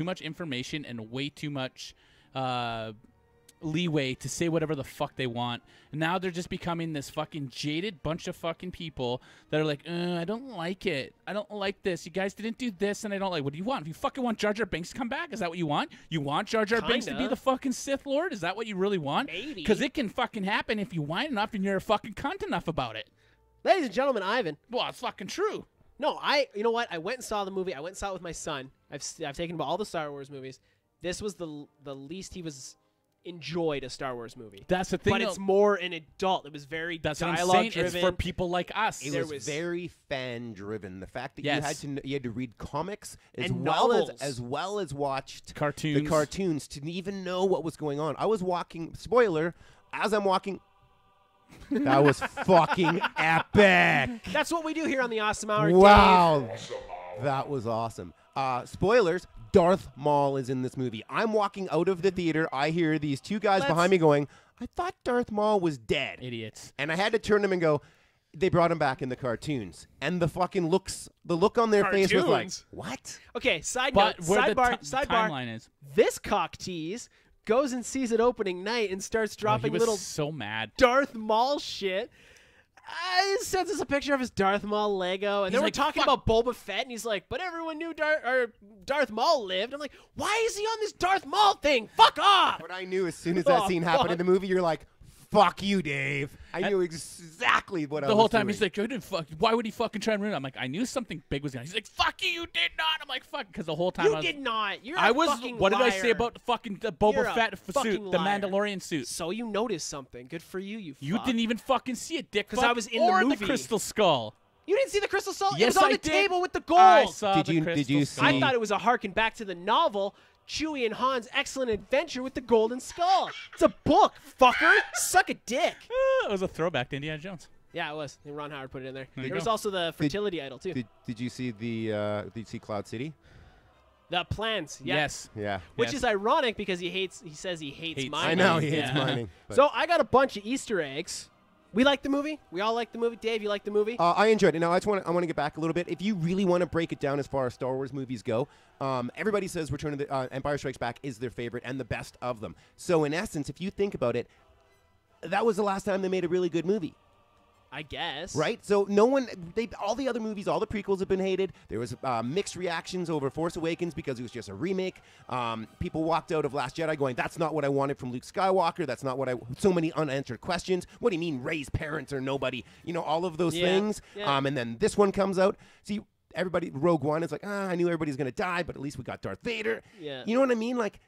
much information and way too much leeway to say whatever the fuck they want. And now they're just becoming this fucking jaded bunch of fucking people that are like, I don't like it. I don't like this. You guys didn't do this, and I don't like. What do you want? If you fucking want Jar Jar Binks to come back, is that what you want? You want Jar Jar Binks to be Kinda. the fucking Sith Lord? Is that what you really want? Maybe. Because it can fucking happen if you whine enough and you're fucking cunt enough about it. Ladies and gentlemen, Ivan. Well, it's fucking true. No, you know what? I went and saw the movie. I went and saw it with my son. I've taken him to all the Star Wars movies. This was the least he was enjoyed a Star Wars movie. That's the thing. But it's more an adult. It was very That's what I'm dialogue saying. driven. It's for people like us. It was very fan driven. The fact that Yes. you had to read comics as And well novels. as watched Cartoons. the cartoons to even know what was going on. I was walking. Spoiler. As I'm walking. That was fucking epic. That's what we do here on the Awesome Hour. Wow. That was awesome. Spoilers. Darth Maul is in this movie. I'm walking out of the theater. I hear these two guys behind me going, I thought Darth Maul was dead. Idiots. And I had to turn to them and go, they brought him back in the cartoons. And the look on their face was like, Cartoons? what? Okay, side But note, where the sidebar. timeline is. This cock tease goes and sees it opening night and starts dropping he was little so mad. Darth Maul shit. He sends us a picture of his Darth Maul Lego, and He's then we're like, talking "Fuck." about Boba Fett, and he's like, but everyone knew Darth Maul lived. I'm like, why is he on this Darth Maul thing? Fuck off! But I knew as soon as that Oh, scene happened in fuck. the movie, you're like, fuck you, Dave. I knew exactly what I was The whole time doing. he's like, "I didn't fuck. Why would he fucking try and ruin it?" I'm like, I knew something big was going to. He's like, "Fuck you, you did not." I'm like, "Fuck," because the whole time You I was, did not. You're I a was. fucking What did I liar. say about the fucking the You're Boba a Fett fucking suit, the liar. Mandalorian suit? So you noticed something. Good for you, You fuck. didn't even fucking see it, dick. 'Cause I fuck, was in the or movie. Crystal Skull. You didn't see the crystal skull? Yes, it was on I the did. table with the gold. I saw Did the you- Crystal did you Skull. I thought it was a harken back to the novel Chewie and Han's Excellent Adventure with the Golden Skull. It's a book, fucker. Suck a dick. It was a throwback to Indiana Jones. Yeah, it was. And Ron Howard put it in there. There you There was go. also the fertility idol too. Did you see did you see Cloud City? The plants. Yeah. Yes. Yeah. Which Yes. is ironic because he says he hates Hates mining. I know he Yeah. hates mining. but- So I got a bunch of Easter eggs. We like the movie. We all like the movie. Dave, you like the movie? I enjoyed it. Now I want to get back a little bit. If you really want to break it down as far as Star Wars movies go, everybody says Return of the Empire Strikes Back is their favorite and the best of them. So in essence, if you think about it, that was the last time they made a really good movie. I guess. Right? So all the other movies, all the prequels have been hated. There was mixed reactions over Force Awakens because it was just a remake. People walked out of Last Jedi going, that's not what I wanted from Luke Skywalker. That's not what so many unanswered questions. What do you mean Rey's parents are nobody? You know, all of those things. Yeah. And then this one comes out. See, everybody, Rogue One is like, I knew everybody's going to die, but at least we got Darth Vader. Yeah. You know what I mean? Like,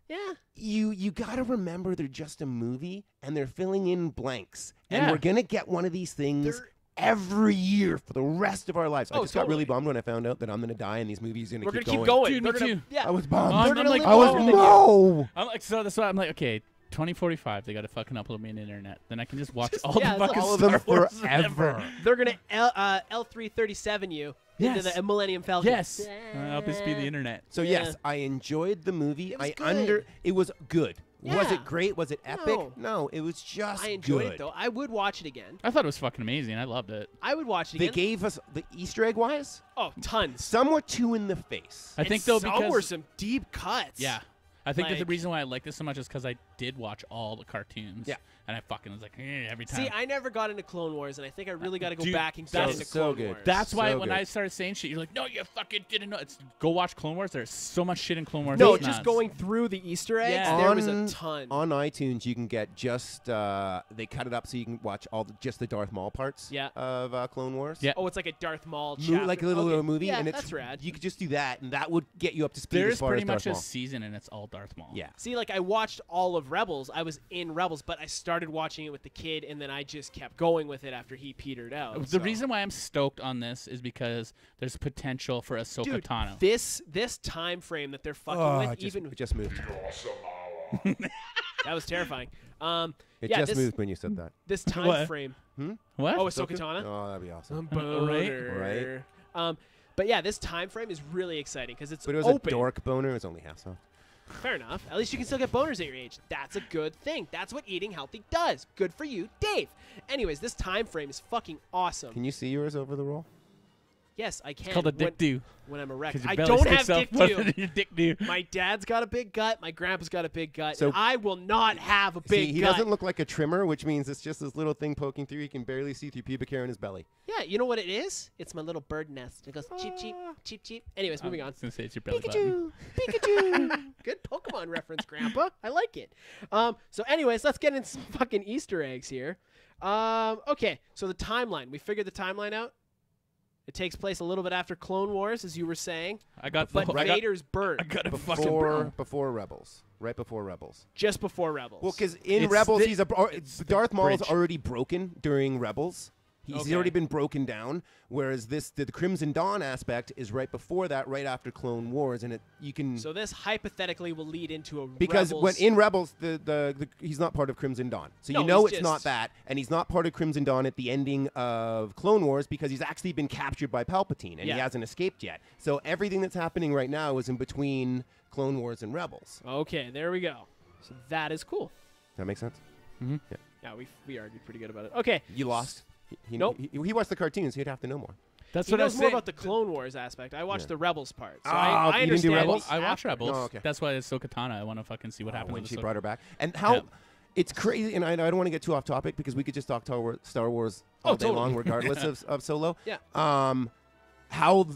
Yeah. you got to remember they're just a movie and they're filling in blanks. And Yeah. we're going to get one of these things every year for the rest of our lives. I Oh, just got really totally. bummed when I found out that I'm going to die and these movies are We're going gonna to keep going. Dude, me They're gonna- too. Yeah. I was bummed. I'm They're gonna like, live I was longer than you. no. I'm like, so that's why I'm like, okay, 2045, they got to fucking upload me on the internet. Then I can just watch all yeah, the fucking all of Star them Wars forever. They're gonna L337 you into Yes. the Millennium Falcon. Yes. I'll just be the internet. So Yeah. yes, I enjoyed the movie. It was good. It was good. Was Yeah. it great? Was it epic? No. No, it was just I enjoyed good. it though. I would watch it again. I thought it was fucking amazing. I loved it. I would watch it They again. gave us the Easter egg wise. Oh, tons. Some were too in the face. I And think though some because were some deep cuts. yeah, I think that the Like- reason why I like this so much is because I did watch all the cartoons. Yeah. and I fucking was like every time. See, I never got into Clone Wars, and I think I really got to go Dude, back and get that's into so Clone good. Wars. That's why So when good. I started saying shit, you're like, no, you fucking didn't know. It's go watch Clone Wars. There's so much shit in Clone Wars. no, it's just nuts. going through the Easter eggs. Yeah. There was a On- ton. On iTunes, you can get just they cut it up so you can watch just the Darth Maul parts Yeah. of Clone Wars. Yeah. Oh, it's like a Darth Maul Mo- chapter. like a little Okay. movie, Yeah, and it's that's rad. You could just do that, and that would get you up to speed as There's far pretty as much Darth a Maul. season, and it's all Darth Maul. Yeah. See, like I watched all of Rebels. I was in Rebels, but I started watching it with the kid, and then I just kept going with it after he petered out. The so. reason why I'm stoked on this is because there's potential for Ahsoka Dude, Tano. this time frame that they're fucking Oh, with, it just, even it just moved. that was terrifying. It yeah, just this, moved when you said that. this time What? frame. What? Oh, Ahsoka Tano. Oh, that'd be awesome. Boner. But yeah, this time frame is really exciting because it's But it was open. a dork boner. It was only half soft. Fair enough. At least you can still get boners at your age. That's a good thing. That's what eating healthy does. Good for you, Dave. Anyways, this time frame is fucking awesome. Can you see yours over the roll? Yes, I can. It's called a dick do. when I'm erect. 'Cause your I belly don't have sticks dick out do. further than your dick do. My dad's got a big gut. My grandpa's got a big gut. So- and I will not have a big See, he gut. doesn't look like a trimmer, which means it's just this little thing poking through. He can barely see through pubic hair in his belly. Yeah, you know what it is? It's my little bird nest. It goes cheep, cheep, cheep, cheep. Anyways, moving I on. was gonna say it's your belly button. Pikachu, Pikachu. Good Pokemon reference, Grandpa. I like it. So anyways, let's get into some fucking Easter eggs here. Okay, so the timeline. We figured the timeline out. It takes place a little bit after Clone Wars, as you were saying. I got But I got, Vader's bird I got a fucking bro. Before Rebels, right before Rebels. just before Rebels. Well, because in It's Rebels, the- he's a Darth Maul's bridge. already broken during Rebels. He's Okay. already been broken down. Whereas the Crimson Dawn aspect is right before that, right after Clone Wars, and you can So this hypothetically will lead into a because Rebels. when in Rebels, the he's not part of Crimson Dawn, so No, you know he's it's not just- that, and he's not part of Crimson Dawn at the ending of Clone Wars because he's actually been captured by Palpatine and Yeah. he hasn't escaped yet. So everything that's happening right now is in between Clone Wars and Rebels. Okay, there we go. So that is cool. Does that make sense? Yeah, we argued pretty good about it. Okay, You lost. Nope. He watched the cartoons. He'd have to know more. That's he what I knows was more saying. about the Clone Wars aspect. I watched Yeah. the Rebels part, so Ah, I you didn't do understand. Rebels? I watch after. Rebels. Oh, okay. That's why it's so Katana. I want to fucking see what happens when with she Ahsoka. brought her back. And how Yeah. it's crazy, and I don't want to get too off topic because we could just talk Star Wars all day totally. long, regardless of Solo. Yeah. How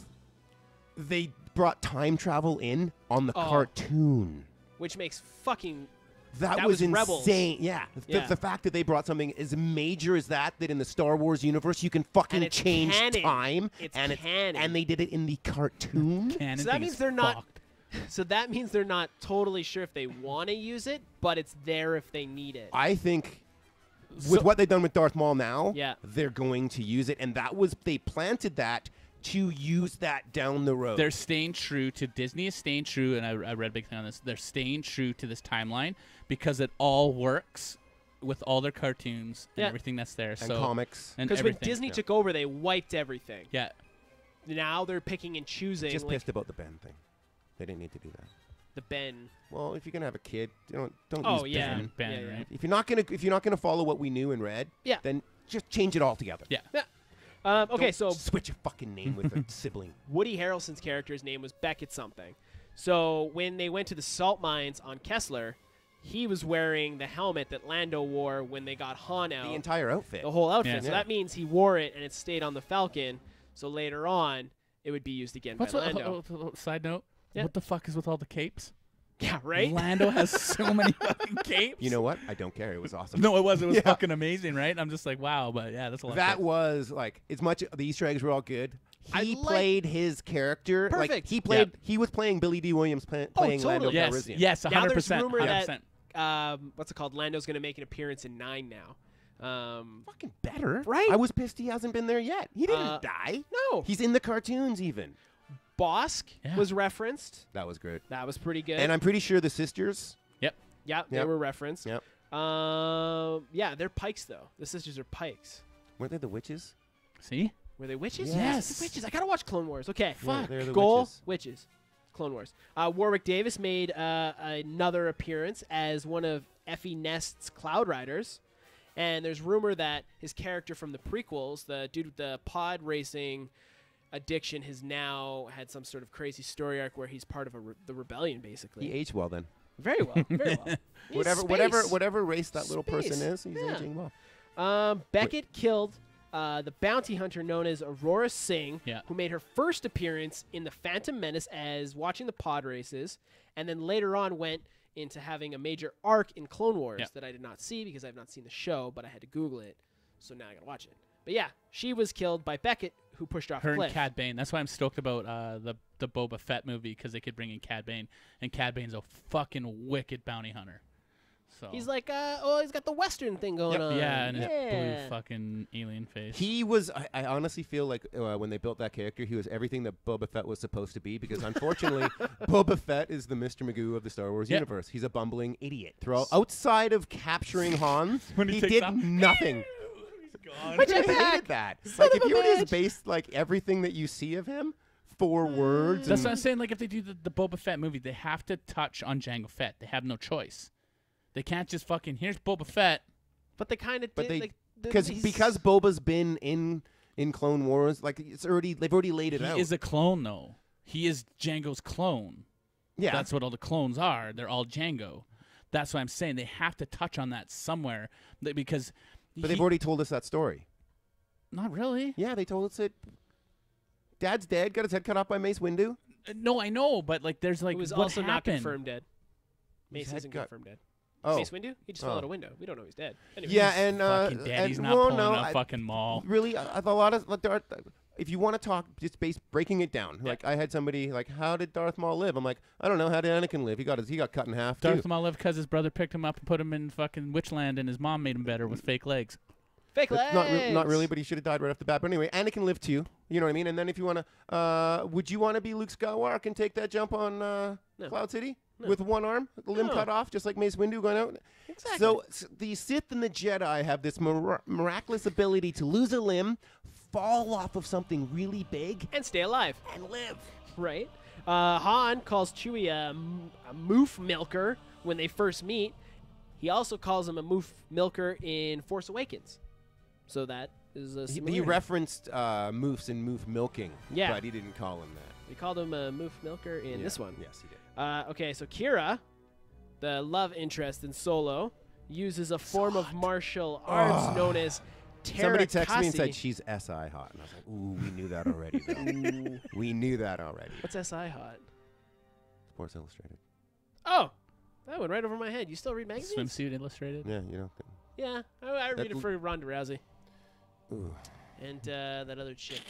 they brought time travel in on the Oh. cartoon. Which makes fucking That, That was was Rebels. insane. Yeah. Yeah. The fact that they brought something as major as that in the Star Wars universe, you can fucking And it's change canon. time. It's and canon. and they did it in the cartoon. Canon So that thing means is they're not- fucked. so that means they're not totally sure if they want to use it, but it's there if they need it. I think with So- what they've done with Darth Maul now, Yeah. they're going to use it, and they planted that to use that down the road. They're staying true to Disney is staying true, and I read a big thing on this. They're staying true to this timeline because it all works with all their cartoons and Yeah. everything that's there. and so comics. and Because when everything. Disney Yeah. took over, they wiped everything. yeah, Now they're picking and choosing. Just like, pissed about the Ben thing. They didn't need to do that. the Ben. Well, if you're gonna have a kid, don't Oh, use yeah. Ben. Ben, Yeah, yeah. right? If you're not gonna follow what we knew and read, Yeah. then just change it all together. Yeah. Okay, Don't so switch your fucking name with a sibling. Woody Harrelson's character's name was Beckett something. So when they went to the salt mines on Kessler, he was wearing the helmet that Lando wore when they got Han out. The entire outfit. The whole outfit. Yeah. So Yeah. that means he wore it and it stayed on the Falcon. So later on, it would be used again What's by Lando. side note? Yeah. What the fuck is with all the capes? Yeah, right? Lando has so many fucking capes. You know what? I don't care. It was awesome. No, it was. It was Yeah. fucking amazing, right? I'm just like, wow, but yeah, that's a lot. That of capes. was like as much. The Easter eggs were all good. I He like- played his character. Like Perfect. he played. He was playing Billy D. Williams playing totally. Lando yes, Calrissian. yes, Now there's 100%. rumor that 100%. what's it called? Lando's going to make an appearance in 9 now. Fucking better. Right? I was pissed he hasn't been there yet. He didn't Uh, die. No. He's in the cartoons even. Bosk Yeah. was referenced. That was good. That was pretty good. And I'm pretty sure the sisters. yeah, they Yep. were referenced. Yep. Yeah, they're Pikes though. The sisters are Pikes. Weren't they the witches? See? Were they witches? Yes. The witches. I gotta watch Clone Wars. Okay. Yeah, they're the Goal witches. witches. Clone Wars. Warwick Davis made another appearance as one of Effie Nest's Cloud Riders. And there's rumor that his character from the prequels, the dude with the pod racing addiction, has now had some sort of crazy story arc where he's part of the rebellion, basically. He aged well then. Very well, very well. He's Whatever race that little person Space. is, he's Yeah. aging well. Beckett killed the bounty hunter known as Aurora Singh, Yeah. who made her first appearance in The Phantom Menace as watching the pod races, and then later on went into having a major arc in Clone Wars Yeah. that I did not see because I've not seen the show, but I had to Google it, so now I gotta watch it. But yeah, she was killed by Beckett, who pushed her off Her a and cliff. Cad Bane. That's why I'm stoked about the Boba Fett movie, because they could bring in Cad Bane, and Cad Bane's a fucking wicked bounty hunter. So He's like, he's got the Western thing going on. yeah, and his Yeah. blue fucking alien face. He was. I honestly feel like when they built that character, he was everything that Boba Fett was supposed to be. Because unfortunately, Boba Fett is the Mr. Magoo of the Star Wars Yeah. universe. He's a bumbling idiot. Outside of capturing Han, When he he takes did off- nothing. My I jetpack! hated that. Son Like of if a you were to just bitch! base like everything that you see of him, 4 words. That's and what I'm saying. Like, if they do the Boba Fett movie, they have to touch on Jango Fett. They have no choice. They can't just fucking, here's Boba Fett. But they kind of But did. they- like, because Boba's been in Clone Wars, like they've already laid it He out. is a clone, though. He is Django's clone. Yeah, That's what all the clones are. They're all Django. That's what I'm saying. They have to touch on that somewhere because. but they've already told us that story. Not really. Yeah, they told us it. Dad's dead. Got his head cut off by Mace Windu. No, I know, but like, there's like Who was what also not happened? confirmed dead. His Mace head isn't got- confirmed dead. Oh, Mace Windu? He just fell Oh. out a window. We don't know he's dead. Anyway. yeah, and Fucking dead. and He's not well, pulling no, a fucking mall. really, a lot of like, if you want to talk, just breaking it down. Like I had somebody like, how did Darth Maul live? I'm like, I don't know. How did Anakin live? He got cut in half Darth too. Maul lived because his brother picked him up and put him in fucking Witchland, and his mom made him better with fake legs. Fake But legs. not really, but he should have died right off the bat. But anyway, Anakin lived too. You know what I mean? And then if you want to, would you want to be Luke Skywalker and take that jump on No. Cloud City No. with one arm, the limb No. cut off, just like Mace Windu going out? Exactly. So the Sith and the Jedi have this miraculous ability to lose a limb, fall off of something really big, and stay alive. and live. Right? Han calls Chewie a moof milker when they first meet. He also calls him a moof milker in Force Awakens. So that is a He similarity. referenced moofs and moof milking, Yeah. but he didn't call him that. We called him a moof milker in Yeah. this one. Yes, he did. Okay, so Kira, the love interest in Solo, uses a form of martial arts known as Somebody texted me and Terakasi. said she's SI hot, and I was like, "Ooh, we knew that already. Though. We knew that already." What's SI hot? Sports Illustrated. Oh, that went right over my head. You still read magazines? Swimsuit Illustrated. Yeah, you know. Yeah, I read That it for Ronda Rousey Ooh, and that other chick.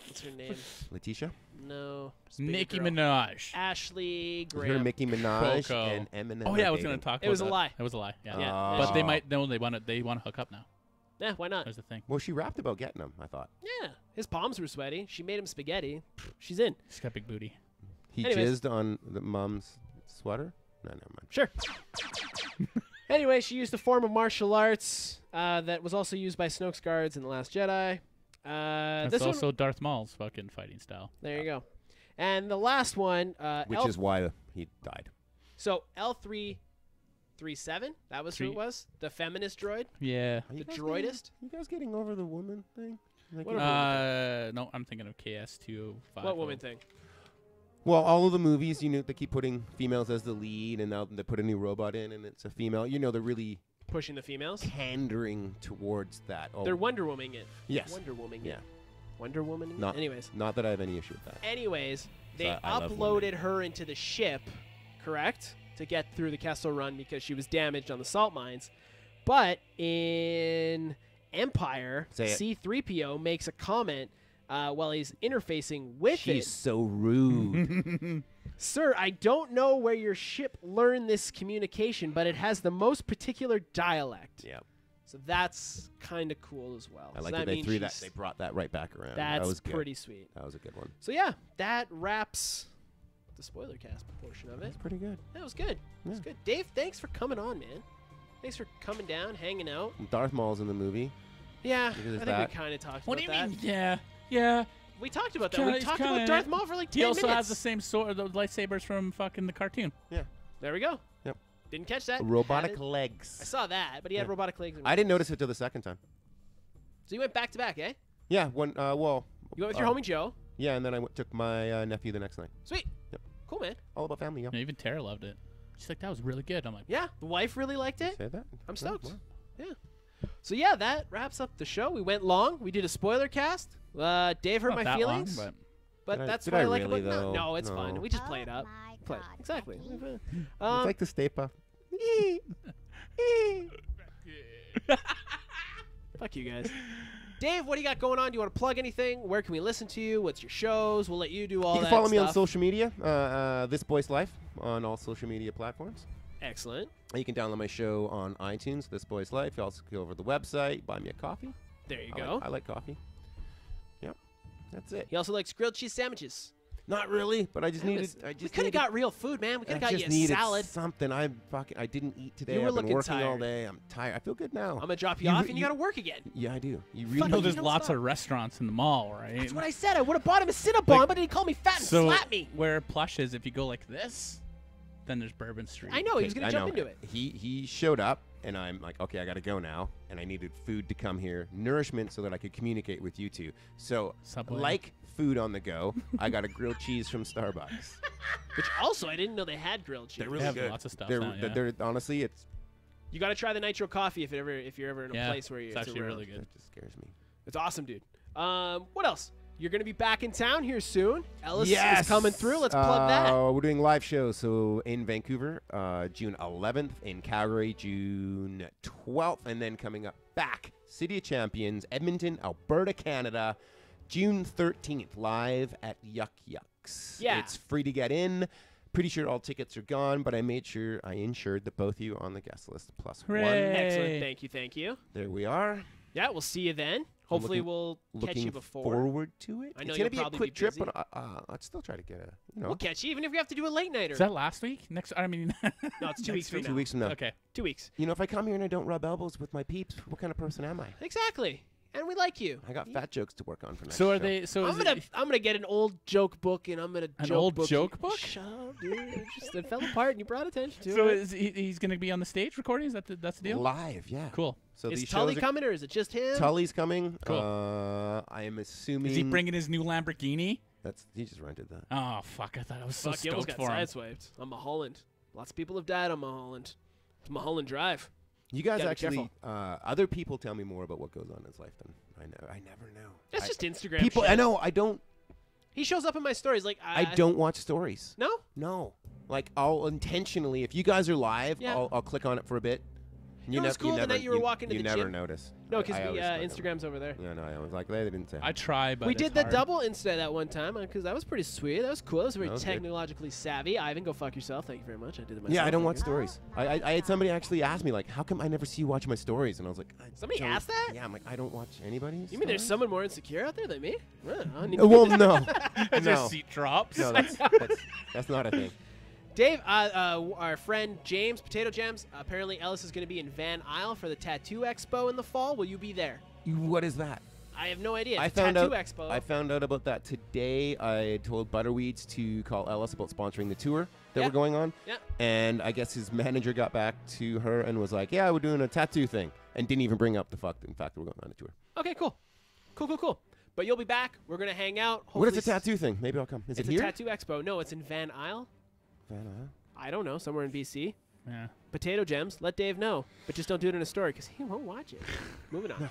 What's her name? Letitia. No. it's a bigger Nicki girl. Minaj. Ashley Her Graham. Mickey Minaj Coco. and Eminem. Oh yeah, I was dating. gonna talk. It about was a that. lie. It was a lie. Yeah. Yeah. But they Oh. might. No, they want to hook up now. Yeah, why not? There's the thing. Well, she rapped about getting him. I thought Yeah, his palms were sweaty. She made him spaghetti. She's in. She's got big booty. he Anyways. jizzed on the mom's sweater. No, never mind. Sure. Anyway, she used a form of martial arts that was also used by Snoke's guards in The Last Jedi. That's This also one, Darth Maul's fucking fighting style. there you go. And the last one, Which is why he died. so L337. That was who it was. The feminist droid, Yeah. Are you the guys droidist. you guys getting over the woman thing? Like, What you- No, I'm thinking of KS205. What woman thing? well, all of the movies, you know, they keep putting females as the lead, and now they put a new robot in, and it's a female. You know, they're really Pushing the females. pandering towards that. Oh, They're Wonder Womaning it. Yes. Wonder Womaning Yeah. it. Wonder Woman. Not- Anyways. Not that I have any issue with that. Anyways, they I love uploaded her into the ship, correct, to get through the Kessel Run because she was damaged on the salt mines. But in Empire, Say it. C-3PO makes a comment while he's interfacing with She's it. so rude. Sir, I don't know where your ship learned this communication, but it has the most particular dialect. yeah, So that's kind of cool as well. I So like that that they means threw that. she's- They brought that right back around. that That's was good. pretty sweet. That was a good one. So yeah, that wraps the spoiler cast portion of it. That's pretty good. That was good. That was Yeah. good. Dave, thanks for coming on, man. Thanks for coming down, hanging out. Darth Maul's in the movie. Yeah, I Look at think that. we kind of talked What do about you that. mean? Yeah. We talked about that. Kinda- We he's talked about kinda- Darth Maul for like 10 He also minutes. has the same sword, the lightsabers from fucking the cartoon. Yeah. There we go. Yep. Didn't catch that. Robotic Had it. legs. I saw that, but he had Yeah. robotic legs. I didn't notice it till the second time. So you went back to back, eh? Yeah. When well. You went with your homie Joe. Yeah, and then I took my nephew the next night. Sweet. Yep. Cool, man. All about family. Yeah. And even Tara loved it. She's like, that was really good. I'm like, Yeah, the wife really liked it. Say that. I'm Yeah, stoked. wow. Yeah. So yeah, that wraps up the show. We went long. We did a spoiler cast. Dave hurt not my that feelings, long, but Did I- that's did what I I like really, about though? No, it's No. fun. We just play it up. Play it. Exactly. Um, It's like the Stay Puft. Fuck you guys. Dave, what do you got going on? Do you want to plug anything? Where can we listen to you? What's your shows? We'll let you do all You that can follow me on stuff. social media. This Boy's Life on all social media platforms. Excellent. You can download my show on iTunes, This Boy's Life. You also go over to the website, buy me a coffee. There you I go. Like, I like coffee. Yep, that's it. He also likes grilled cheese sandwiches. Not really, but I just That needed. was- I we just could have needed- got real food, man. We could I have got just you a needed salad. something. I didn't eat today. You were I've been looking working all tired. day. I'm tired. I feel good now. I'm gonna drop you, You off, re- and you you- gotta work again. Yeah, I do. You Fuck you really know you there's don't lots stop. of restaurants in the mall, right? That's what I said. I would have bought him a Cinnabon, Like- but he called me fat and So slapped me. where Plush is, if you go like this, then there's Bourbon Street. I know he was gonna I jump know. into it. He showed up, and I'm like, okay, I got to go now, and I needed food to come here, nourishment, so that I could communicate with you two. So, Subway. like food on the go, I got a grilled cheese from Starbucks. Which also, I didn't know they had grilled cheese. They're They really have good. lots of stuff They're, now, yeah. they're honestly, it's You got to try the nitro coffee if you're ever in a Yeah, place where it's it's actually around. really good. That just scares me. It's awesome, dude. What else? You're gonna be back in town here soon. Ellis Yes! is coming through. Let's plug that. We're doing live shows. So in Vancouver, June 11th. In Calgary, June 12th. And then coming up back, City of Champions, Edmonton, Alberta, Canada, June 13th, live at Yuck Yucks. Yeah. It's free to get in. Pretty sure all tickets are gone, but I made sure I ensured that both of you are on the guest list plus one. Hooray. Excellent. Hey. Thank you. There we are. Yeah, we'll see you then. Hopefully, looking- we'll catch Looking you before. forward to it. I know it's you'll gonna be a probably quick be trip, busy. but I'd still try to get a, We'll catch you, even if we have to do a late nighter. Is that last week? Next, I mean, No, it's 2 weeks from week? now. 2 weeks from now. Okay. 2 weeks. You know, if I come here and I don't rub elbows with my peeps, what kind of person am I? Exactly. And we like you. I got fat jokes to work on for next So are show. they? So I'm is gonna it, I'm gonna get an old joke book and I'm gonna An joke old book joke you. book? Shut up, dude. It just it fell apart and you brought attention to so it. is he's gonna be on the stage recording? Is that that's the deal? live? Yeah. Cool. So Is these Tully shows are coming or is it just him? Tully's coming. Cool. I am assuming. Is he bringing his new Lamborghini? He just rented that. Oh fuck! I thought I was so Fuck, you almost stoked got for him. sideswiped on Mulholland. Lots of people have died on Mulholland. It's Mulholland Drive. You guys Gotta be actually, other people tell me more about what goes on in his life than I know. I never know. That's just Instagram. people. shit. I know. I don't. He shows up in my stories like I don't watch stories. No. No. Like I'll intentionally, if you guys are live, Yeah. I'll click on it for a bit. You know what's cool? The night you were walking to you the never gym? notice. No, because I always click on it. Instagram's over there. Yeah, no, I was like, they didn't say. I try, but We it's did the hard. double Insta that one time because that was pretty sweet. That was cool. That was very That was good. technologically savy. Ivan, go fuck yourself. Thank you very much. I did it myself. Yeah, I don't Thank watch you. stories. I had somebody actually ask me, like, how come I never see you watch my stories? And I was like, Somebody don't- asked that? Yeah, I'm like, I don't watch anybody's. You mean there's stories?" someone more insecure out there than me? Well, no. As no. your seat drops. No, that's not a thing. Dave, our friend James, Potato Gems, apparently Ellis is going to be in Van Isle for the Tattoo Expo in the fall. Will you be there? What is that? I have no idea. I It's a found Tattoo out. Expo. I found out about that today. I told Butterweeds to call Ellis about sponsoring the tour that Yeah. we're going on. Yeah. And I guess his manager got back to her and was like, "Yeah, we're doing a tattoo thing," and didn't even bring up the fact that we're going on a tour. Okay, cool. Cool. But you'll be back. We're going to hang out. What is the Hopefully tattoo thing? Maybe I'll come. Is It's it a here? Tattoo Expo. No, it's in Van Isle. Van Isle? I don't know. Somewhere in BC. Yeah. Potato Gems. Let Dave know. But just don't do it in a story because he won't watch it. Moving on. Yeah,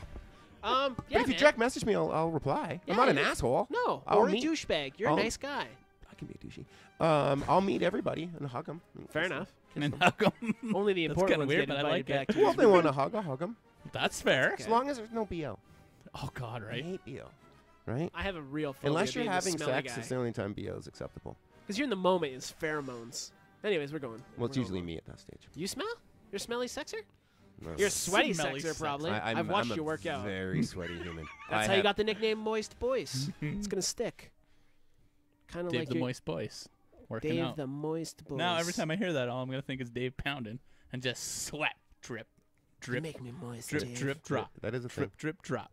But if you man. direct message me, I'll reply. Yeah, I'm not an yeah. asshole. No, I'll or a meet- douchebag. You're I'll- a nice guy. I can be a douchey. I'll meet everybody and hug them. Fair enough. And how come? Only the That's important kinda ones weird, get but I invited like it. back. Well, if they want to hug, I'll hug them. That's fair. As long as there's no BO. Oh God, I right? hate BO. Right? I have a real phobia Unless of you're being having the smelly sex, guy. it's the only time BO is acceptable. Because you're in the moment, it's pheromones. Anyways, we're going. Well, it's We're usually going. me at that stage. You smell? You're a smelly sexer? No. You're a sweaty Smelly sexer, sex. probably. I'm- I've watched I'm you a work out. Very sweaty human. That's I how you have- got the nickname Moist Boys. It's gonna stick. Kind of Dave like the your Moist Boys. Working Dave out. the Moist Boys. Now every time I hear that, all I'm gonna think is Dave pounding and just sweat, drip, you drip, make me moist. drip, Dave. drip, drop, That is a thing. drip, drip, drop.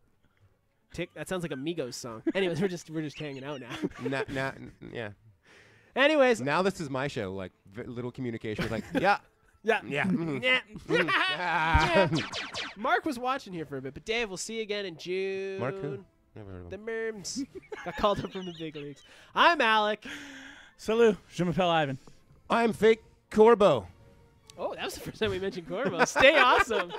That sounds like a Migos song. Anyways, we're just hanging out now. Yeah. Anyways, Now this is my show. Like little communication. Like, yeah. yeah. Yeah. mhm. Yeah. Mark was watching here for a bit, but Dave, we'll see you again in June. Mark who? Never heard of The him. Merms got called up from the big leagues. I'm Alec. Salut. Je m'appelle Ivan. I'm Fake Corbo. Oh, that was the first time we mentioned Corvo. Stay awesome.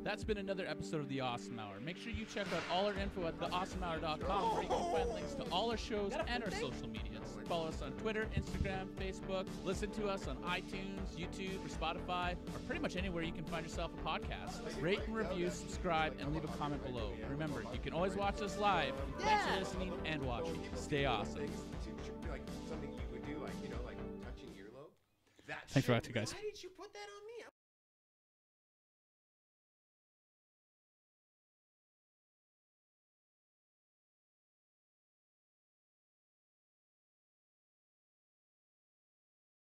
That's been another episode of The Awesome Hour. Make sure you check out all our info at theawesomehour.com, where you can find links to all our shows and our social medias. Follow us on Twitter, Instagram, Facebook. Listen to us on iTunes, YouTube, or Spotify, or pretty much anywhere you can find yourself a podcast. Rate and review, subscribe, and leave a comment below. Remember, you can always watch us live. Thanks for listening and watching. Stay awesome. Like something you would do, like touching earlobe. Thanks for watching, guys. Why did you put